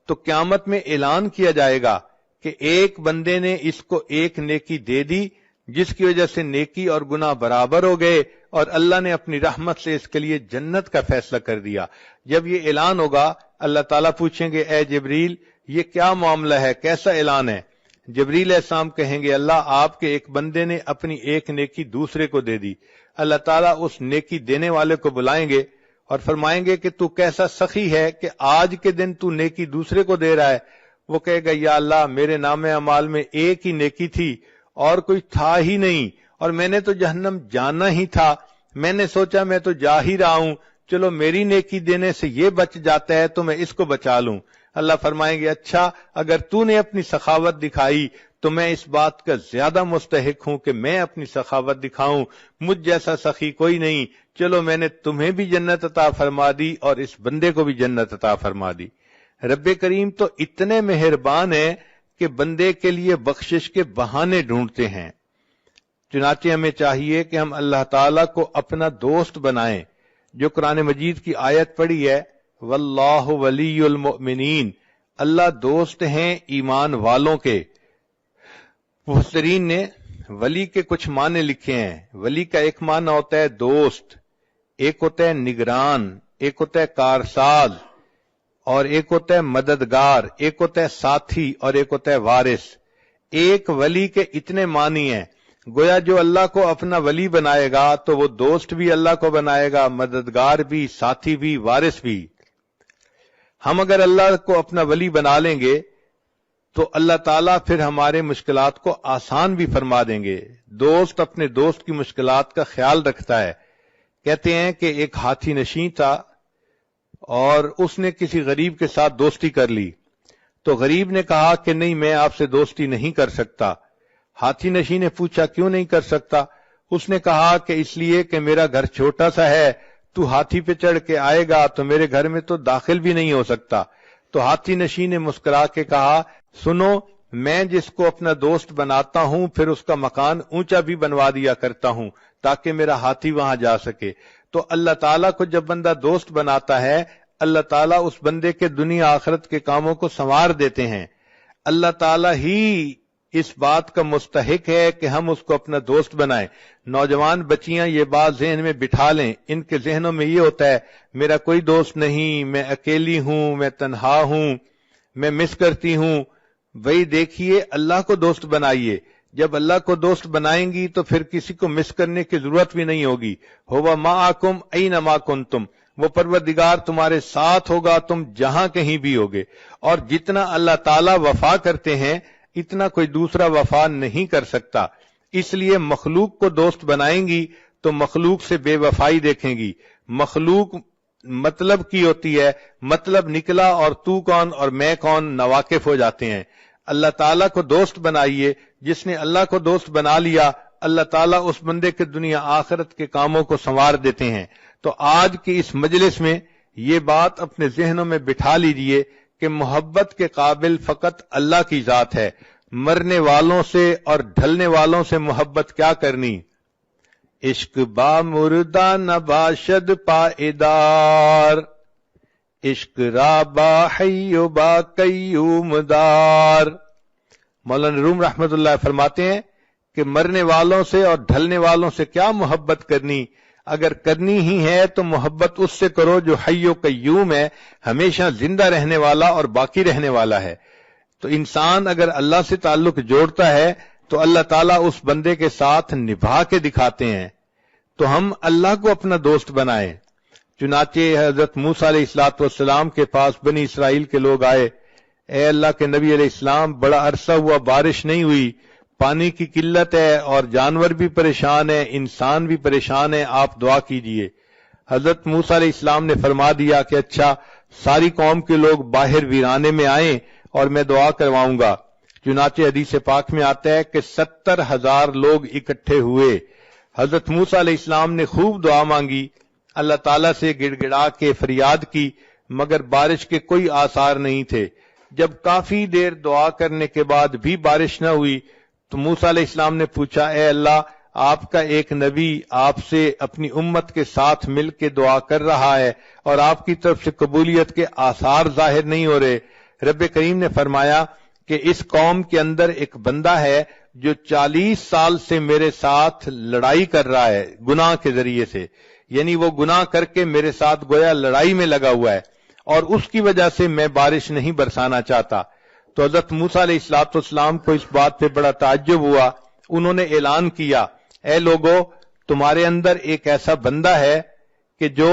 [SPEAKER 1] تو قیامت میں اعلان کیا جائے گا کہ ایک بندے نے اس کو ایک نیکی دے دی، جس کی وجہ سے نیکی اور گناہ برابر ہو گئے، اور اللہ نے اپنی رحمت سے اس کے لیے جنت کا فیصلہ کر دیا۔ جب یہ اعلان ہوگا، اللہ تعالیٰ پوچھیں گے اے جبریل یہ کیا معاملہ ہے، کیسا اعلان ہے؟ جبریل علیہ السلام کہیں گے اللہ آپ کے ایک بندے نے اپنی ایک نیکی دوسرے کو دے دی۔ اللہ تعالیٰ اس نیکی دینے والے کو بلائیں گے اور فرمائیں گے کہ تو کیسا سخی ہے کہ آج کے دن تو نیکی دوسرے کو دے رہا ہے۔ وہ کہے گا یا اللہ میرے نام اعمال میں ایک ہی نیکی تھی اور کوئی تھا ہی نہیں، اور میں نے تو جہنم جانا ہی تھا، میں نے سوچا میں تو جا ہی رہا ہوں، چلو میری نیکی دینے سے یہ بچ جاتا ہے تو میں اس کو بچا لوں۔ اللہ فرمائیں گے اچھا اگر تو نے اپنی سخاوت دکھائی تو میں اس بات کا زیادہ مستحق ہوں کہ میں اپنی سخاوت دکھاؤں، مجھ جیسا سخی کوئی نہیں، چلو میں نے تمہیں بھی جنت عطا فرما دی اور اس بندے کو بھی جنت عطا فرما دی۔ رب کریم تو اتنے مہربان ہیں کہ بندے کے لیے بخشش کے بہانے ڈھونڈتے ہیں۔ چنانچہ ہمیں چاہیے کہ ہم اللہ تعالیٰ کو اپنا دوست بنائیں۔ جو قرآن مجید کی آیت پڑھی ہے واللہ ولی المؤمنین، اللہ دوست ہیں ایمان والوں کے۔ مفسرین نے ولی کے کچھ معنی لکھے ہیں۔ ولی کا ایک معنی ہوتا ہے دوست، ایک ہوتا ہے نگران، ایک ہوتا ہے کارساز، اور ایک ہوتا ہے مددگار، ایک ہوتا ہے ساتھی، اور ایک ہوتا ہے وارث۔ ایک ولی کے اتنے معنی ہیں، گویا جو اللہ کو اپنا ولی بنائے گا تو وہ دوست بھی اللہ کو بنائے گا، مددگار بھی، ساتھی بھی، وارث بھی۔ ہم اگر اللہ کو اپنا ولی بنا لیں گے تو اللہ تعالیٰ پھر ہمارے مشکلات کو آسان بھی فرما دیں گے۔ دوست اپنے دوست کی مشکلات کا خیال رکھتا ہے۔ کہتے ہیں کہ ایک ہاتھی نشین تھا اور اس نے کسی غریب کے ساتھ دوستی کر لی، تو غریب نے کہا کہ نہیں میں آپ سے دوستی نہیں کر سکتا۔ ہاتھی نشین نے پوچھا کیوں نہیں کر سکتا؟ اس نے کہا کہ اس لیے کہ میرا گھر چھوٹا سا ہے، تو ہاتھی پہ چڑھ کے آئے گا تو میرے گھر میں تو داخل بھی نہیں ہو سکتا۔ تو ہاتھی نشین نے مسکرا کے کہا سنو، میں جس کو اپنا دوست بناتا ہوں پھر اس کا مکان اونچا بھی بنوا دیا کرتا ہوں تاکہ میرا ہاتھی وہاں جا سکے۔ تو اللہ تعالیٰ کو جب بندہ دوست بناتا ہے، اللہ تعالیٰ اس بندے کے دنیا آخرت کے کاموں کو سنوار دیتے ہیں۔ اللہ تعالیٰ ہی اس بات کا مستحق ہے کہ ہم اس کو اپنا دوست بنائیں۔ نوجوان بچیاں یہ بات ذہن میں بٹھا لیں، ان کے ذہنوں میں یہ ہوتا ہے میرا کوئی دوست نہیں، میں اکیلی ہوں، میں تنہا ہوں، میں مس کرتی ہوں۔ وہی دیکھیے اللہ کو دوست بنائیے، جب اللہ کو دوست بنائیں گی تو پھر کسی کو مس کرنے کی ضرورت بھی نہیں ہوگی۔ ہوا معکم اینما کنتم، وہ پروردگار تمہارے ساتھ ہوگا تم جہاں کہیں بھی ہوگے۔ اور جتنا اللہ تعالیٰ وفا کرتے ہیں اتنا کوئی دوسرا وفا نہیں کر سکتا۔ اس لیے مخلوق کو دوست بنائیں گی تو مخلوق سے بے وفائی دیکھیں گی. مخلوق مطلب کی ہوتی ہے، مطلب نکلا اور تو کون اور میں کون ناواقف ہو جاتے ہیں. اللہ تعالیٰ کو دوست بنائیے. جس نے اللہ کو دوست بنا لیا اللہ تعالیٰ اس بندے کے دنیا آخرت کے کاموں کو سنوار دیتے ہیں. تو آج کی اس مجلس میں یہ بات اپنے ذہنوں میں بٹھا لیجئے کہ محبت کے قابل فقط اللہ کی ذات ہے. مرنے والوں سے اور ڈھلنے والوں سے محبت کیا کرنی. عشق با مردہ نباشد پائیدار، عشق را با حی و با قیوم دار. مولانا روم رحمت اللہ فرماتے ہیں کہ مرنے والوں سے اور ڈھلنے والوں سے کیا محبت کرنی. اگر کرنی ہی ہے تو محبت اس سے کرو جو حی و قیوم ہے، ہمیشہ زندہ رہنے والا اور باقی رہنے والا ہے. تو انسان اگر اللہ سے تعلق جوڑتا ہے تو اللہ تعالیٰ اس بندے کے ساتھ نبھا کے دکھاتے ہیں. تو ہم اللہ کو اپنا دوست بنائیں. چنانچہ حضرت موسیٰ علیہ السلام کے پاس بنی اسرائیل کے لوگ آئے. اے اللہ کے نبی علیہ السلام، بڑا عرصہ ہوا بارش نہیں ہوئی، پانی کی قلت ہے اور جانور بھی پریشان ہیں، انسان بھی پریشان ہے، آپ دعا کیجئے. حضرت موسیٰ علیہ السلام نے فرما دیا کہ اچھا، ساری قوم کے لوگ باہر ویرانے میں آئیں اور میں دعا کرواؤں گا. چنانچہ حدیث پاک میں آتا ہے کہ 70,000 لوگ اکٹھے ہوئے. حضرت موسیٰ علیہ السلام نے خوب دعا مانگی، اللہ تعالیٰ سے گڑ گڑا کے فریاد کی، مگر بارش کے کوئی آثار نہیں تھے. جب کافی دیر دعا کرنے کے بعد بھی بارش نہ ہوئی تو موسیٰ علیہ السلام نے پوچھا، اے اللہ، آپ کا ایک نبی آپ سے اپنی امت کے ساتھ مل کے دعا کر رہا ہے اور آپ کی طرف سے قبولیت کے آثار ظاہر نہیں ہو رہے. رب کریم نے فرمایا کہ اس قوم کے اندر ایک بندہ ہے جو 40 سال سے میرے ساتھ لڑائی کر رہا ہے گناہ کے ذریعے سے، یعنی وہ گناہ کر کے میرے ساتھ گویا لڑائی میں لگا ہوا ہے اور اس کی وجہ سے میں بارش نہیں برسانا چاہتا. تو حضرت موسیٰ علیہ السلام کو اس بات پہ بڑا تعجب ہوا. انہوں نے اعلان کیا، اے لوگو، تمہارے اندر ایک ایسا بندہ ہے کہ جو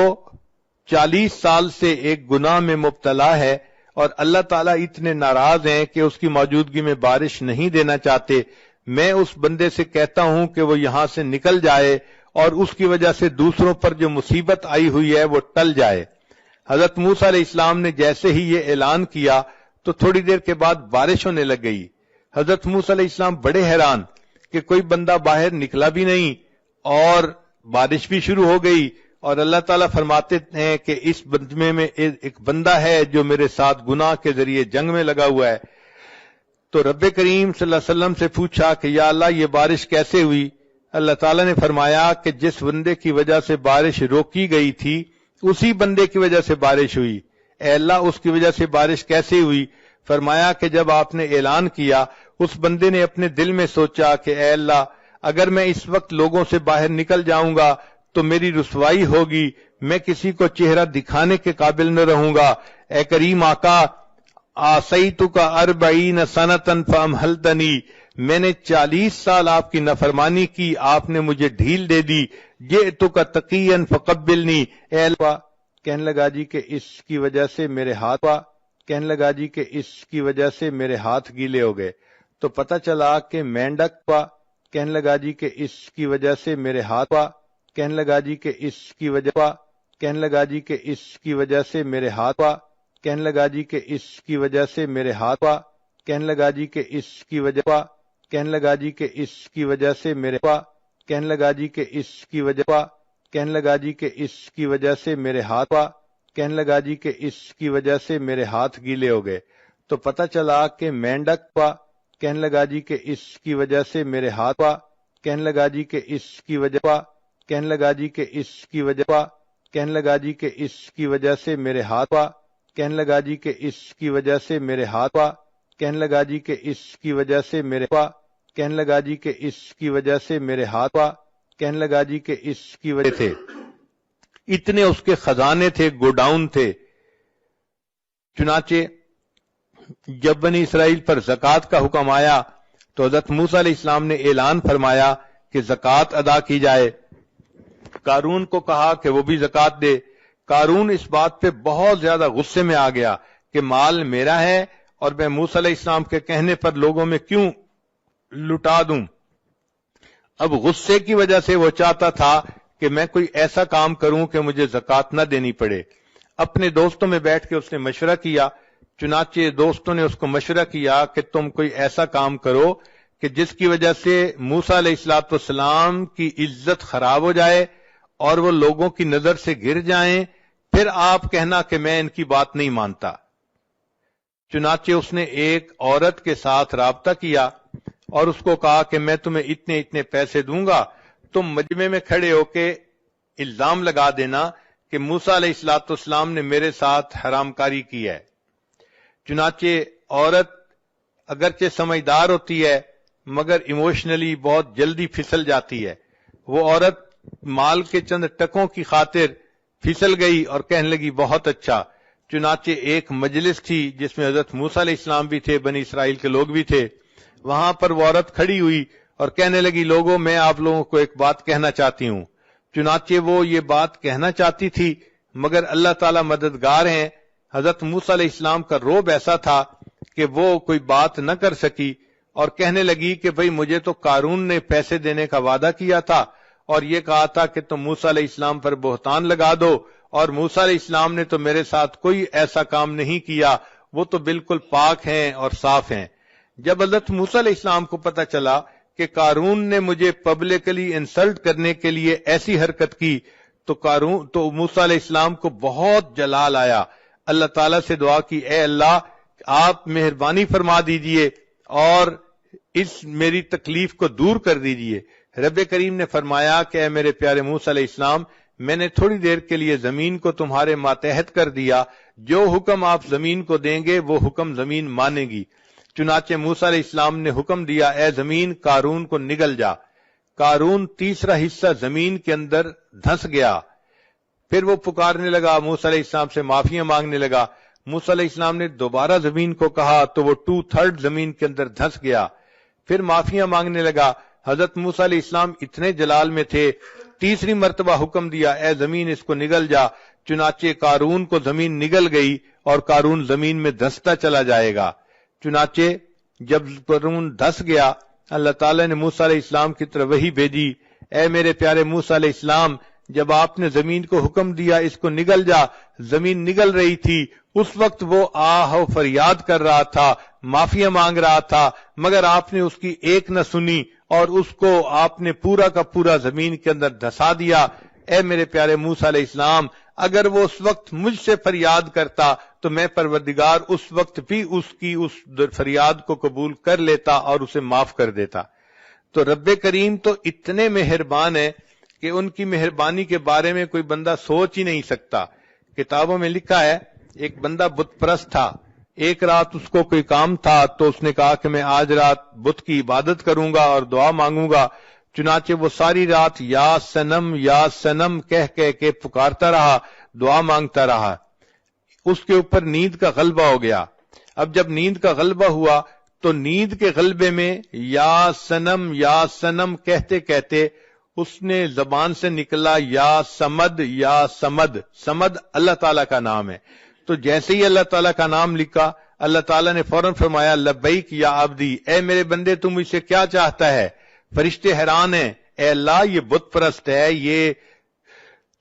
[SPEAKER 1] 40 سال سے ایک گناہ میں مبتلا ہے اور اللہ تعالیٰ اتنے ناراض ہیں کہ اس کی موجودگی میں بارش نہیں دینا چاہتے. میں اس بندے سے کہتا ہوں کہ وہ یہاں سے نکل جائے اور اس کی وجہ سے دوسروں پر جو مصیبت آئی ہوئی ہے وہ ٹل جائے. حضرت موسیٰ علیہ السلام نے جیسے ہی یہ اعلان کیا تو تھوڑی دیر کے بعد بارش ہونے لگ گئی. حضرت موسیٰ علیہ السلام بڑے حیران کہ کوئی بندہ باہر نکلا بھی نہیں اور بارش بھی شروع ہو گئی، اور اللہ تعالیٰ فرماتے ہیں کہ اس بندے میں ایک بندہ ہے جو میرے ساتھ گناہ کے ذریعے جنگ میں لگا ہوا ہے. تو رب کریم صلی اللہ علیہ وسلم سے پوچھا کہ یا اللہ، یہ بارش کیسے ہوئی؟ اللہ تعالیٰ نے فرمایا کہ جس بندے کی وجہ سے بارش روکی گئی تھی اسی بندے کی وجہ سے بارش ہوئی. اے اللہ، اس کی وجہ سے بارش کیسے ہوئی؟ فرمایا کہ جب آپ نے اعلان کیا اس بندے نے اپنے دل میں سوچا کہ اے اللہ، اگر میں اس وقت لوگوں سے باہر نکل جاؤں گا تو میری رسوائی ہوگی، میں کسی کو چہرہ دکھانے کے قابل نہ رہوں گا. اے کریم آقا، آسیتک 40 سنۃ فامہلتنی، میں نے 40 سال آپ کی نافرمانی کی، آپ نے مجھے ڈھیل دے دی. جئتک تقیا فقبلنی، اے اللہ، کہنے لگا جی کہ اس کی وجہ سے میرے ہاتھ میرے ہاتھ گیلے ہو گئے. تو پتہ چلا کہ مینڈک کہنے لگا جی کہ اس کی وجہ سے میرے ہاتھ کہنے لگا جی کہ اس کی وجہ کہنے لگا جی کہ اس کی وجہ سے میرے ہاتھ کہنے لگا جی کہ اس کی وجہ سے میرے ہاتھ کہنے لگا جی کہ اس کی وجہ کہنے لگا جی کہ اس کی وجہ سے میرے کہنے لگا جی کہ اس کی وجہ کہنے لگا جی کہ اس کی وجہ سے میرے ہاتھ کہنے لگا جی کہ اس کی وجہ سے میرے ہاتھ گیلے ہو گئے. تو پتہ چلا کہ مینڈک کہنے لگا جی کہ اس کی وجہ سے میرے ہاتھ کہنے لگا جی کہ اس کی وجہ کہنے لگا جی کہ اس کی وجہ کہنے لگا جی کہ اس کی وجہ سے میرے ہاتھ کہنے لگا جی کہ اس کی وجہ سے میرے ہاتھ کہنے لگا جی کہ اس کی وجہ سے میرے کہنے لگا جی کہ اس کی وجہ سے میرے ہاتھ کہنے لگا جی کہ اس کی وجہ تھے. اتنے اس کے خزانے تھے، گوڈاؤن تھے. چنانچہ جب بنی اسرائیل پر زکوٰۃ کا حکم آیا تو حضرت موسیٰ علیہ السلام نے اعلان فرمایا کہ زکوٰۃ ادا کی جائے. قارون کو کہا کہ وہ بھی زکوٰۃ دے. قارون اس بات پہ بہت زیادہ غصے میں آ گیا کہ مال میرا ہے اور میں موسیٰ علیہ السلام کے کہنے پر لوگوں میں کیوں لٹا دوں. اب غصے کی وجہ سے وہ چاہتا تھا کہ میں کوئی ایسا کام کروں کہ مجھے زکوٰۃ نہ دینی پڑے. اپنے دوستوں میں بیٹھ کے اس نے مشورہ کیا. چنانچہ دوستوں نے اس کو مشورہ کیا کہ تم کوئی ایسا کام کرو کہ جس کی وجہ سے موسیٰ علیہ السلام کی عزت خراب ہو جائے اور وہ لوگوں کی نظر سے گر جائیں، پھر آپ کہنا کہ میں ان کی بات نہیں مانتا. چنانچہ اس نے ایک عورت کے ساتھ رابطہ کیا اور اس کو کہا کہ میں تمہیں اتنے اتنے پیسے دوں گا، تم مجمع میں کھڑے ہو کے الزام لگا دینا کہ موسیٰ علیہ السلام نے میرے ساتھ حرام کاری کی ہے. چنانچہ عورت اگرچہ سمجھدار ہوتی ہے مگر ایموشنلی بہت جلدی پھسل جاتی ہے. وہ عورت مال کے چند ٹکوں کی خاطر پھسل گئی اور کہنے لگی بہت اچھا. چنانچہ ایک مجلس تھی جس میں حضرت موسیٰ علیہ السلام بھی تھے، بنی اسرائیل کے لوگ بھی تھے. وہاں پر وہ عورت کھڑی ہوئی اور کہنے لگی لوگوں میں آپ لوگوں کو ایک بات کہنا چاہتی ہوں. چنانچہ وہ یہ بات کہنا چاہتی تھی مگر اللہ تعالی مددگار ہیں. حضرت موسیٰ علیہ السلام کا روب ایسا تھا کہ وہ کوئی بات نہ کر سکی اور کہنے لگی کہ بھئی مجھے تو قارون نے پیسے دینے کا وعدہ کیا تھا اور یہ کہا تھا کہ تم موسیٰ علیہ السلام پر بہتان لگا دو، اور موسیٰ علیہ السلام نے تو میرے ساتھ کوئی ایسا کام نہیں کیا، وہ تو بالکل پاک ہیں اور صاف ہیں. جب حضرت موسیٰ علیہ السلام کو پتہ چلا کہ قارون نے مجھے پبلکلی انسلٹ کرنے کے لیے ایسی حرکت کی تو موسیٰ علیہ السلام کو بہت جلال آیا. اللہ تعالیٰ سے دعا کی اے اللہ آپ مہربانی فرما دیجئے اور اس میری تکلیف کو دور کر دیجئے. رب کریم نے فرمایا کہ اے میرے پیارے موسیٰ علیہ السلام میں نے تھوڑی دیر کے لیے زمین کو تمہارے ماتحت کر دیا، جو حکم آپ زمین کو دیں گے وہ حکم زمین مانے گی. چنانچہ موسیٰ علیہ السلام نے حکم دیا اے زمین قارون کو نگل جا. قارون تیسرا حصہ زمین کے اندر دھنس گیا. پھر وہ پکارنے لگا، موسیٰ علیہ السلام سے معافیاں مانگنے لگا. موسیٰ علیہ السلام نے دوبارہ زمین کو کہا تو وہ 2/3 زمین کے اندر دھنس گیا. پھر معافیاں مانگنے لگا. حضرت موسیٰ علیہ السلام اتنے جلال میں تھے، تیسری مرتبہ حکم دیا اے زمین اس کو نگل جا. چنانچہ قارون کو زمین نگل گئی اور قارون زمین میں دھنستا چلا جائے گا. چنانچہ جب قارون دھس گیا اللہ تعالیٰ نے موسیٰ علیہ السلام کی طرف وحی بھیجی اے میرے پیارے موسیٰ علیہ السلام جب آپ نے زمین کو حکم دیا اس کو نگل جا، زمین نگل رہی تھی، اس وقت وہ آہ و فریاد کر رہا تھا، معافیاں مانگ رہا تھا، مگر آپ نے اس کی ایک نہ سنی اور اس کو آپ نے پورا کا پورا زمین کے اندر دھسا دیا. اے میرے پیارے موسیٰ علیہ السلام اگر وہ اس وقت مجھ سے فریاد کرتا تو میں پروردگار اس وقت بھی اس کی اس فریاد کو قبول کر لیتا اور اسے معاف کر دیتا. تو رب کریم تو اتنے مہربان ہے کہ ان کی مہربانی کے بارے میں کوئی بندہ سوچ ہی نہیں سکتا. کتابوں میں لکھا ہے ایک بندہ بت پرست تھا. ایک رات اس کو کوئی کام تھا تو اس نے کہا کہ میں آج رات بت کی عبادت کروں گا اور دعا مانگوں گا. چنانچہ وہ ساری رات یا سنم کہہ کہہ کے پکارتا رہا، دعا مانگتا رہا. اس کے اوپر نیند کا غلبہ ہو گیا. اب جب نیند کا غلبہ ہوا تو نیند کے غلبے میں یا سنم کہتے کہتے اس نے زبان سے نکلا یا سمد. سمد اللہ تعالیٰ کا نام ہے. تو جیسے ہی اللہ تعالیٰ کا نام لکھا اللہ تعالیٰ نے فوراً فرمایا لبیک یا عبدی، اے میرے بندے تم مجھ سے کیا چاہتا ہے؟ فرشتے حیران ہیں، اے اللہ یہ بت پرست ہے، یہ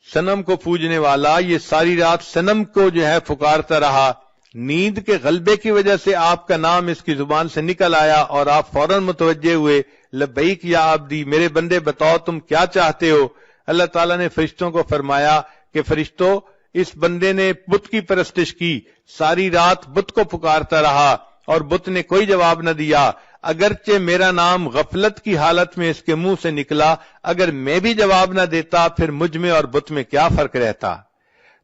[SPEAKER 1] صنم کو پوجنے والا، یہ ساری رات صنم کو جو ہے پکارتا رہا. نیند کے غلبے کی وجہ سے آپ کا نام اس کی زبان سے نکل آیا اور آپ فوراً متوجہ ہوئے لبیک یا عبدی، میرے بندے بتاؤ تم کیا چاہتے ہو؟ اللہ تعالیٰ نے فرشتوں کو فرمایا کہ فرشتوں اس بندے نے بت کی پرستش کی، ساری رات بت کو پکارتا رہا اور بت نے کوئی جواب نہ دیا. اگرچہ میرا نام غفلت کی حالت میں اس کے منہ سے نکلا، اگر میں بھی جواب نہ دیتا پھر مجھ میں اور بت میں کیا فرق رہتا؟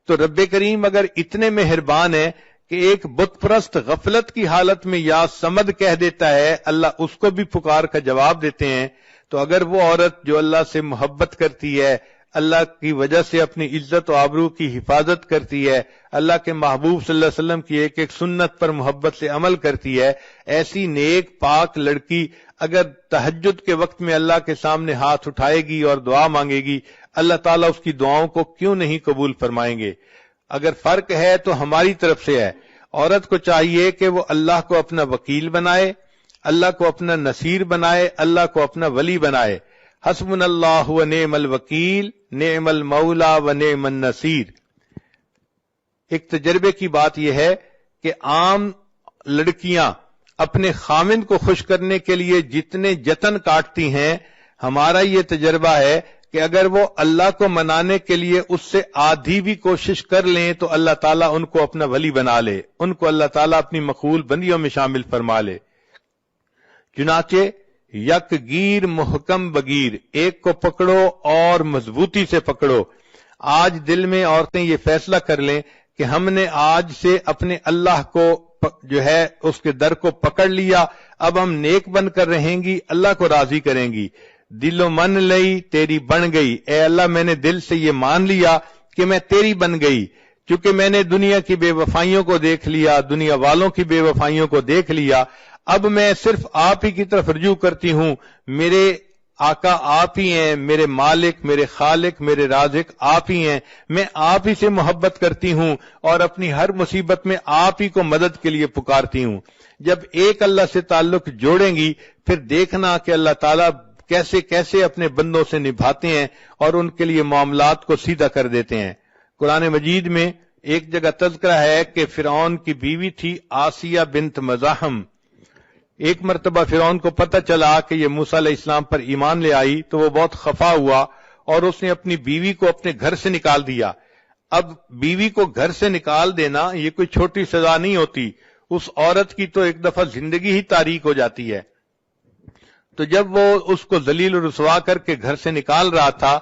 [SPEAKER 1] تو رب کریم اگر اتنے مہربان ہے کہ ایک بت پرست غفلت کی حالت میں یا سمد کہہ دیتا ہے، اللہ اس کو بھی پکار کا جواب دیتے ہیں، تو اگر وہ عورت جو اللہ سے محبت کرتی ہے، اللہ کی وجہ سے اپنی عزت و آبرو کی حفاظت کرتی ہے، اللہ کے محبوب صلی اللہ علیہ وسلم کی ایک ایک سنت پر محبت سے عمل کرتی ہے، ایسی نیک پاک لڑکی اگر تہجد کے وقت میں اللہ کے سامنے ہاتھ اٹھائے گی اور دعا مانگے گی، اللہ تعالیٰ اس کی دعاؤں کو کیوں نہیں قبول فرمائیں گے؟ اگر فرق ہے تو ہماری طرف سے ہے. عورت کو چاہیے کہ وہ اللہ کو اپنا وکیل بنائے، اللہ کو اپنا نصیر بنائے، اللہ کو اپنا ولی بنائے. حسبنا اللہ و نعم الوکیل نعم المولا و نعم النصیر۔ ایک تجربے کی بات یہ ہے کہ عام لڑکیاں اپنے خامند کو خوش کرنے کے لیے جتنے جتن کاٹتی ہیں، ہمارا یہ تجربہ ہے کہ اگر وہ اللہ کو منانے کے لیے اس سے آدھی بھی کوشش کر لیں تو اللہ تعالیٰ ان کو اپنا ولی بنا لے، ان کو اللہ تعالیٰ اپنی مقبول بندیوں میں شامل فرما لے۔ چنانچہ یک گیر محکم بگیر، ایک کو پکڑو اور مضبوطی سے پکڑو۔ آج دل میں عورتیں یہ فیصلہ کر لیں کہ ہم نے آج سے اپنے اللہ کو جو ہے اس کے در کو پکڑ لیا، اب ہم نیک بن کر رہیں گی، اللہ کو راضی کریں گی۔ دل و من لئی تیری بن گئی، اے اللہ میں نے دل سے یہ مان لیا کہ میں تیری بن گئی، چونکہ میں نے دنیا کی بے وفائیوں کو دیکھ لیا، دنیا والوں کی بے وفائیوں کو دیکھ لیا، اب میں صرف آپ ہی کی طرف رجوع کرتی ہوں۔ میرے آقا آپ ہی ہیں، میرے مالک، میرے خالق، میرے رازق آپ ہی ہیں، میں آپ ہی سے محبت کرتی ہوں اور اپنی ہر مصیبت میں آپ ہی کو مدد کے لیے پکارتی ہوں۔ جب ایک اللہ سے تعلق جوڑیں گی پھر دیکھنا کہ اللہ تعالیٰ کیسے کیسے اپنے بندوں سے نبھاتے ہیں اور ان کے لیے معاملات کو سیدھا کر دیتے ہیں۔ قرآن مجید میں ایک جگہ تذکرہ ہے کہ فرعون کی بیوی تھی آسیہ بنت مزاحم۔ ایک مرتبہ فرعون کو پتہ چلا کہ یہ موسیٰ علیہ السلام پر ایمان لے آئی تو وہ بہت خفا ہوا اور اس نے اپنی بیوی کو اپنے گھر سے نکال دیا۔ اب بیوی کو گھر سے نکال دینا یہ کوئی چھوٹی سزا نہیں ہوتی، اس عورت کی تو ایک دفعہ زندگی ہی تاریک ہو جاتی ہے۔ تو جب وہ اس کو ذلیل و رسوا کر کے گھر سے نکال رہا تھا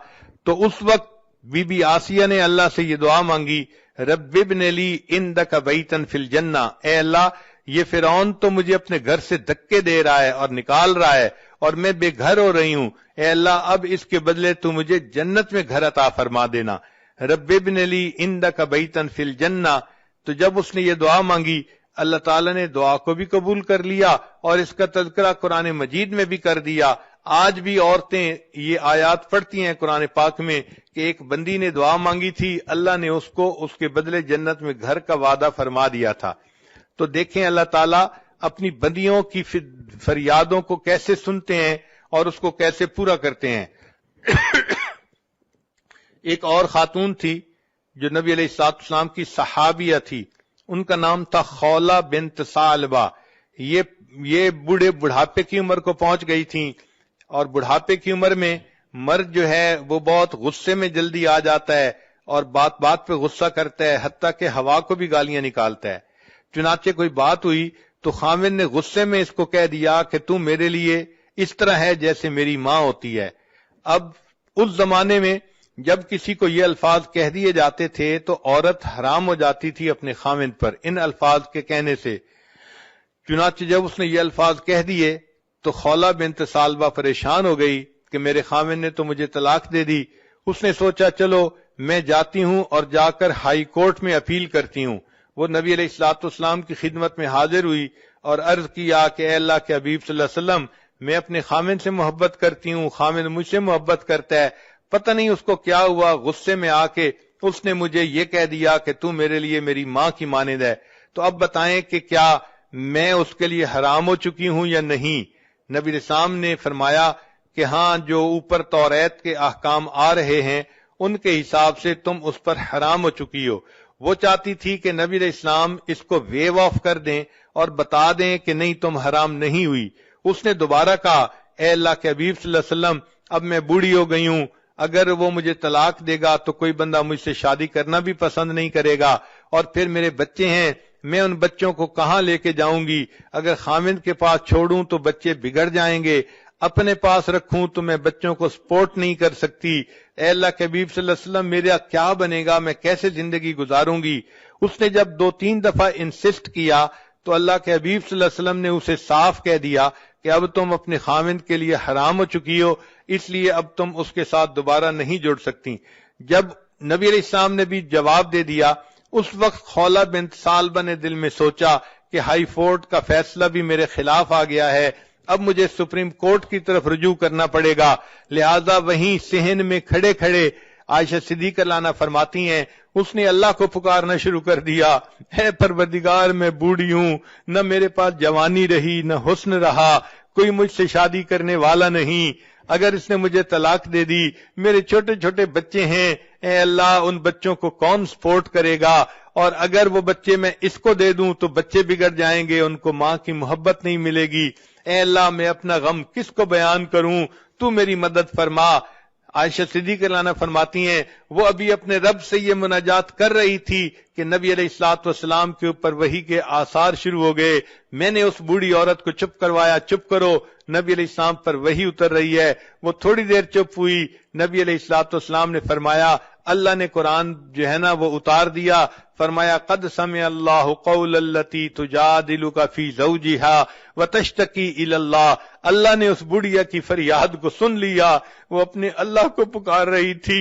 [SPEAKER 1] تو اس وقت بی بی آسیہ نے اللہ سے یہ دعا مانگی، رب ابن لی عندک بیتا فی الجنہ، اے اللہ یہ فرعون تو مجھے اپنے گھر سے دھکے دے رہا ہے اور نکال رہا ہے اور میں بے گھر ہو رہی ہوں، اے اللہ اب اس کے بدلے تو مجھے جنت میں گھر عطا فرما دینا، رب ابن لی عندک بیتا فی الجنہ۔ تو جب اس نے یہ دعا مانگی اللہ تعالیٰ نے دعا کو بھی قبول کر لیا اور اس کا تذکرہ قرآن مجید میں بھی کر دیا۔ آج بھی عورتیں یہ آیات پڑھتی ہیں قرآن پاک میں کہ ایک بندی نے دعا مانگی تھی، اللہ نے اس کو اس کے بدلے جنت میں گھر کا وعدہ فرما دیا تھا۔ تو دیکھیں اللہ تعالیٰ اپنی بندیوں کی فریادوں کو کیسے سنتے ہیں اور اس کو کیسے پورا کرتے ہیں۔ ایک اور خاتون تھی جو نبی علیہ السلام کی صحابیہ تھی، ان کا نام تھا خولہ بنت ثعلبہ۔ یہ بڑھاپے کی عمر کو پہنچ گئی تھیں اور بڑھاپے کی عمر میں مرد جو ہے وہ بہت غصے میں جلدی آ جاتا ہے اور بات بات پہ غصہ کرتا ہے، حتیٰ کہ ہوا کو بھی گالیاں نکالتا ہے۔ چنانچہ کوئی بات ہوئی تو خامد نے غصے میں اس کو کہہ دیا کہ تم میرے لیے اس طرح ہے جیسے میری ماں ہوتی ہے۔ اب اس زمانے میں جب کسی کو یہ الفاظ کہہ دیے جاتے تھے تو عورت حرام ہو جاتی تھی اپنے خامد پر ان الفاظ کے کہنے سے۔ چنانچہ جب اس نے یہ الفاظ کہہ دیے تو خولہ بنت ثعلبہ پریشان ہو گئی کہ میرے خامد نے تو مجھے طلاق دے دی۔ اس نے سوچا چلو میں جاتی ہوں اور جا کر ہائی کورٹ میں اپیل کرتی ہوں۔ وہ نبی علیہ السلام کی خدمت میں حاضر ہوئی اور عرض کیا کہ اے اللہ کے حبیب صلی اللہ علیہ وسلم، میں اپنے خامد سے محبت کرتی ہوں، خامد مجھ سے محبت کرتا ہے، پتہ نہیں اس کو کیا ہوا، غصے میں آ کے اس نے مجھے یہ کہہ دیا کہ تو میرے لیے میری ماں کی مانند ہے، تو اب بتائیں کہ کیا میں اس کے لیے حرام ہو چکی ہوں یا نہیں؟ نبی علیہ السلام نے فرمایا کہ ہاں، جو اوپر توریت کے احکام آ رہے ہیں ان کے حساب سے تم اس پر حرام ہو چکی ہو۔ وہ چاہتی تھی کہ نبی علیہ السلام اس کو ویو آف کر دیں اور بتا دیں کہ نہیں تم حرام نہیں ہوئی۔ اس نے دوبارہ کہا اے اللہ کے حبیب صلی اللہ علیہ وسلم، اب میں بوڑھی ہو گئی ہوں، اگر وہ مجھے طلاق دے گا تو کوئی بندہ مجھ سے شادی کرنا بھی پسند نہیں کرے گا، اور پھر میرے بچے ہیں، میں ان بچوں کو کہاں لے کے جاؤں گی؟ اگر خامد کے پاس چھوڑوں تو بچے بگڑ جائیں گے، اپنے پاس رکھوں تو میں بچوں کو سپورٹ نہیں کر سکتی۔ اے اللہ کے حبیب صلی اللہ علیہ وسلم، میرا کیا بنے گا؟ میں کیسے زندگی گزاروں گی؟ اس نے جب 2-3 دفعہ انسسٹ کیا تو اللہ کے حبیب صلی اللہ علیہ وسلم نے اسے صاف کہہ دیا کہ اب تم اپنے خامد کے لیے حرام ہو چکی ہو، اس لیے اب تم اس کے ساتھ دوبارہ نہیں جڑ سکتی۔ جب نبی علیہ السلام نے بھی جواب دے دیا، اس وقت خولہ بنت ثعلبہ نے دل میں سوچا کہ ہائی کورٹ کا فیصلہ بھی میرے خلاف آ گیا ہے، اب مجھے سپریم کورٹ کی طرف رجوع کرنا پڑے گا۔ لہذا وہیں صحن میں کھڑے کھڑے عائشہ صدیقہ عنہا فرماتی ہیں اس نے اللہ کو پکارنا شروع کر دیا، اے پروردگار میں بوڑھی ہوں، نہ میرے پاس جوانی رہی نہ حسن رہا، کوئی مجھ سے شادی کرنے والا نہیں، اگر اس نے مجھے طلاق دے دی، میرے چھوٹے چھوٹے بچے ہیں، اے اللہ ان بچوں کو کون سپورٹ کرے گا، اور اگر وہ بچے میں اس کو دے دوں تو بچے بگڑ جائیں گے، ان کو ماں کی محبت نہیں ملے گی، اے اللہ میں اپنا غم کس کو بیان کروں، تو میری مدد فرما۔ عائشہ صدیقہ رضی اللہ عنہا فرماتی ہیں وہ ابھی اپنے رب سے یہ مناجات کر رہی تھی کہ نبی علیہ الصلوۃ والسلام کے اوپر وحی کے آثار شروع ہو گئے، میں نے اس بوڑھی عورت کو چپ کروایا، چپ کرو، نبی علیہ السلام پر وحی اتر رہی ہے۔ وہ تھوڑی دیر چپ ہوئی، نبی علیہ الصلوۃ والسلام نے فرمایا، اللہ نے قرآن جو ہے نا وہ اتار دیا، فرمایا قد سمع اللہ قول التی تجادلک فی زوجہا وتشتکی الی اللہ، اللہ نے اس بڑھیا کی فریاد کو سن لیا، وہ اپنے اللہ کو پکار رہی تھی۔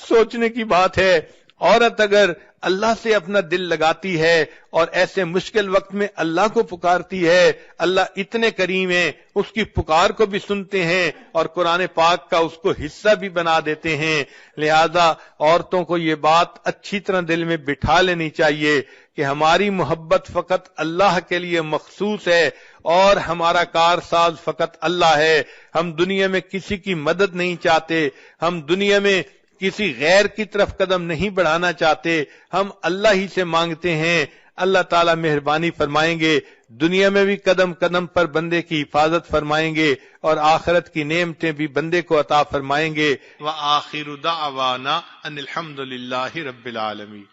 [SPEAKER 1] سوچنے کی بات ہے، عورت اگر اللہ سے اپنا دل لگاتی ہے اور ایسے مشکل وقت میں اللہ کو پکارتی ہے، اللہ اتنے کریم ہیں، اس کی پکار کو بھی سنتے ہیں اور قرآن پاک کا اس کو حصہ بھی بنا دیتے ہیں۔ لہذا عورتوں کو یہ بات اچھی طرح دل میں بٹھا لینی چاہیے کہ ہماری محبت فقط اللہ کے لیے مخصوص ہے اور ہمارا کارساز فقط اللہ ہے۔ ہم دنیا میں کسی کی مدد نہیں چاہتے، ہم دنیا میں کسی غیر کی طرف قدم نہیں بڑھانا چاہتے، ہم اللہ ہی سے مانگتے ہیں۔ اللہ تعالیٰ مہربانی فرمائیں گے، دنیا میں بھی قدم قدم پر بندے کی حفاظت فرمائیں گے اور آخرت کی نعمتیں بھی بندے کو عطا فرمائیں گے۔ وآخر دعوانا ان الحمد للہ رب العالمین۔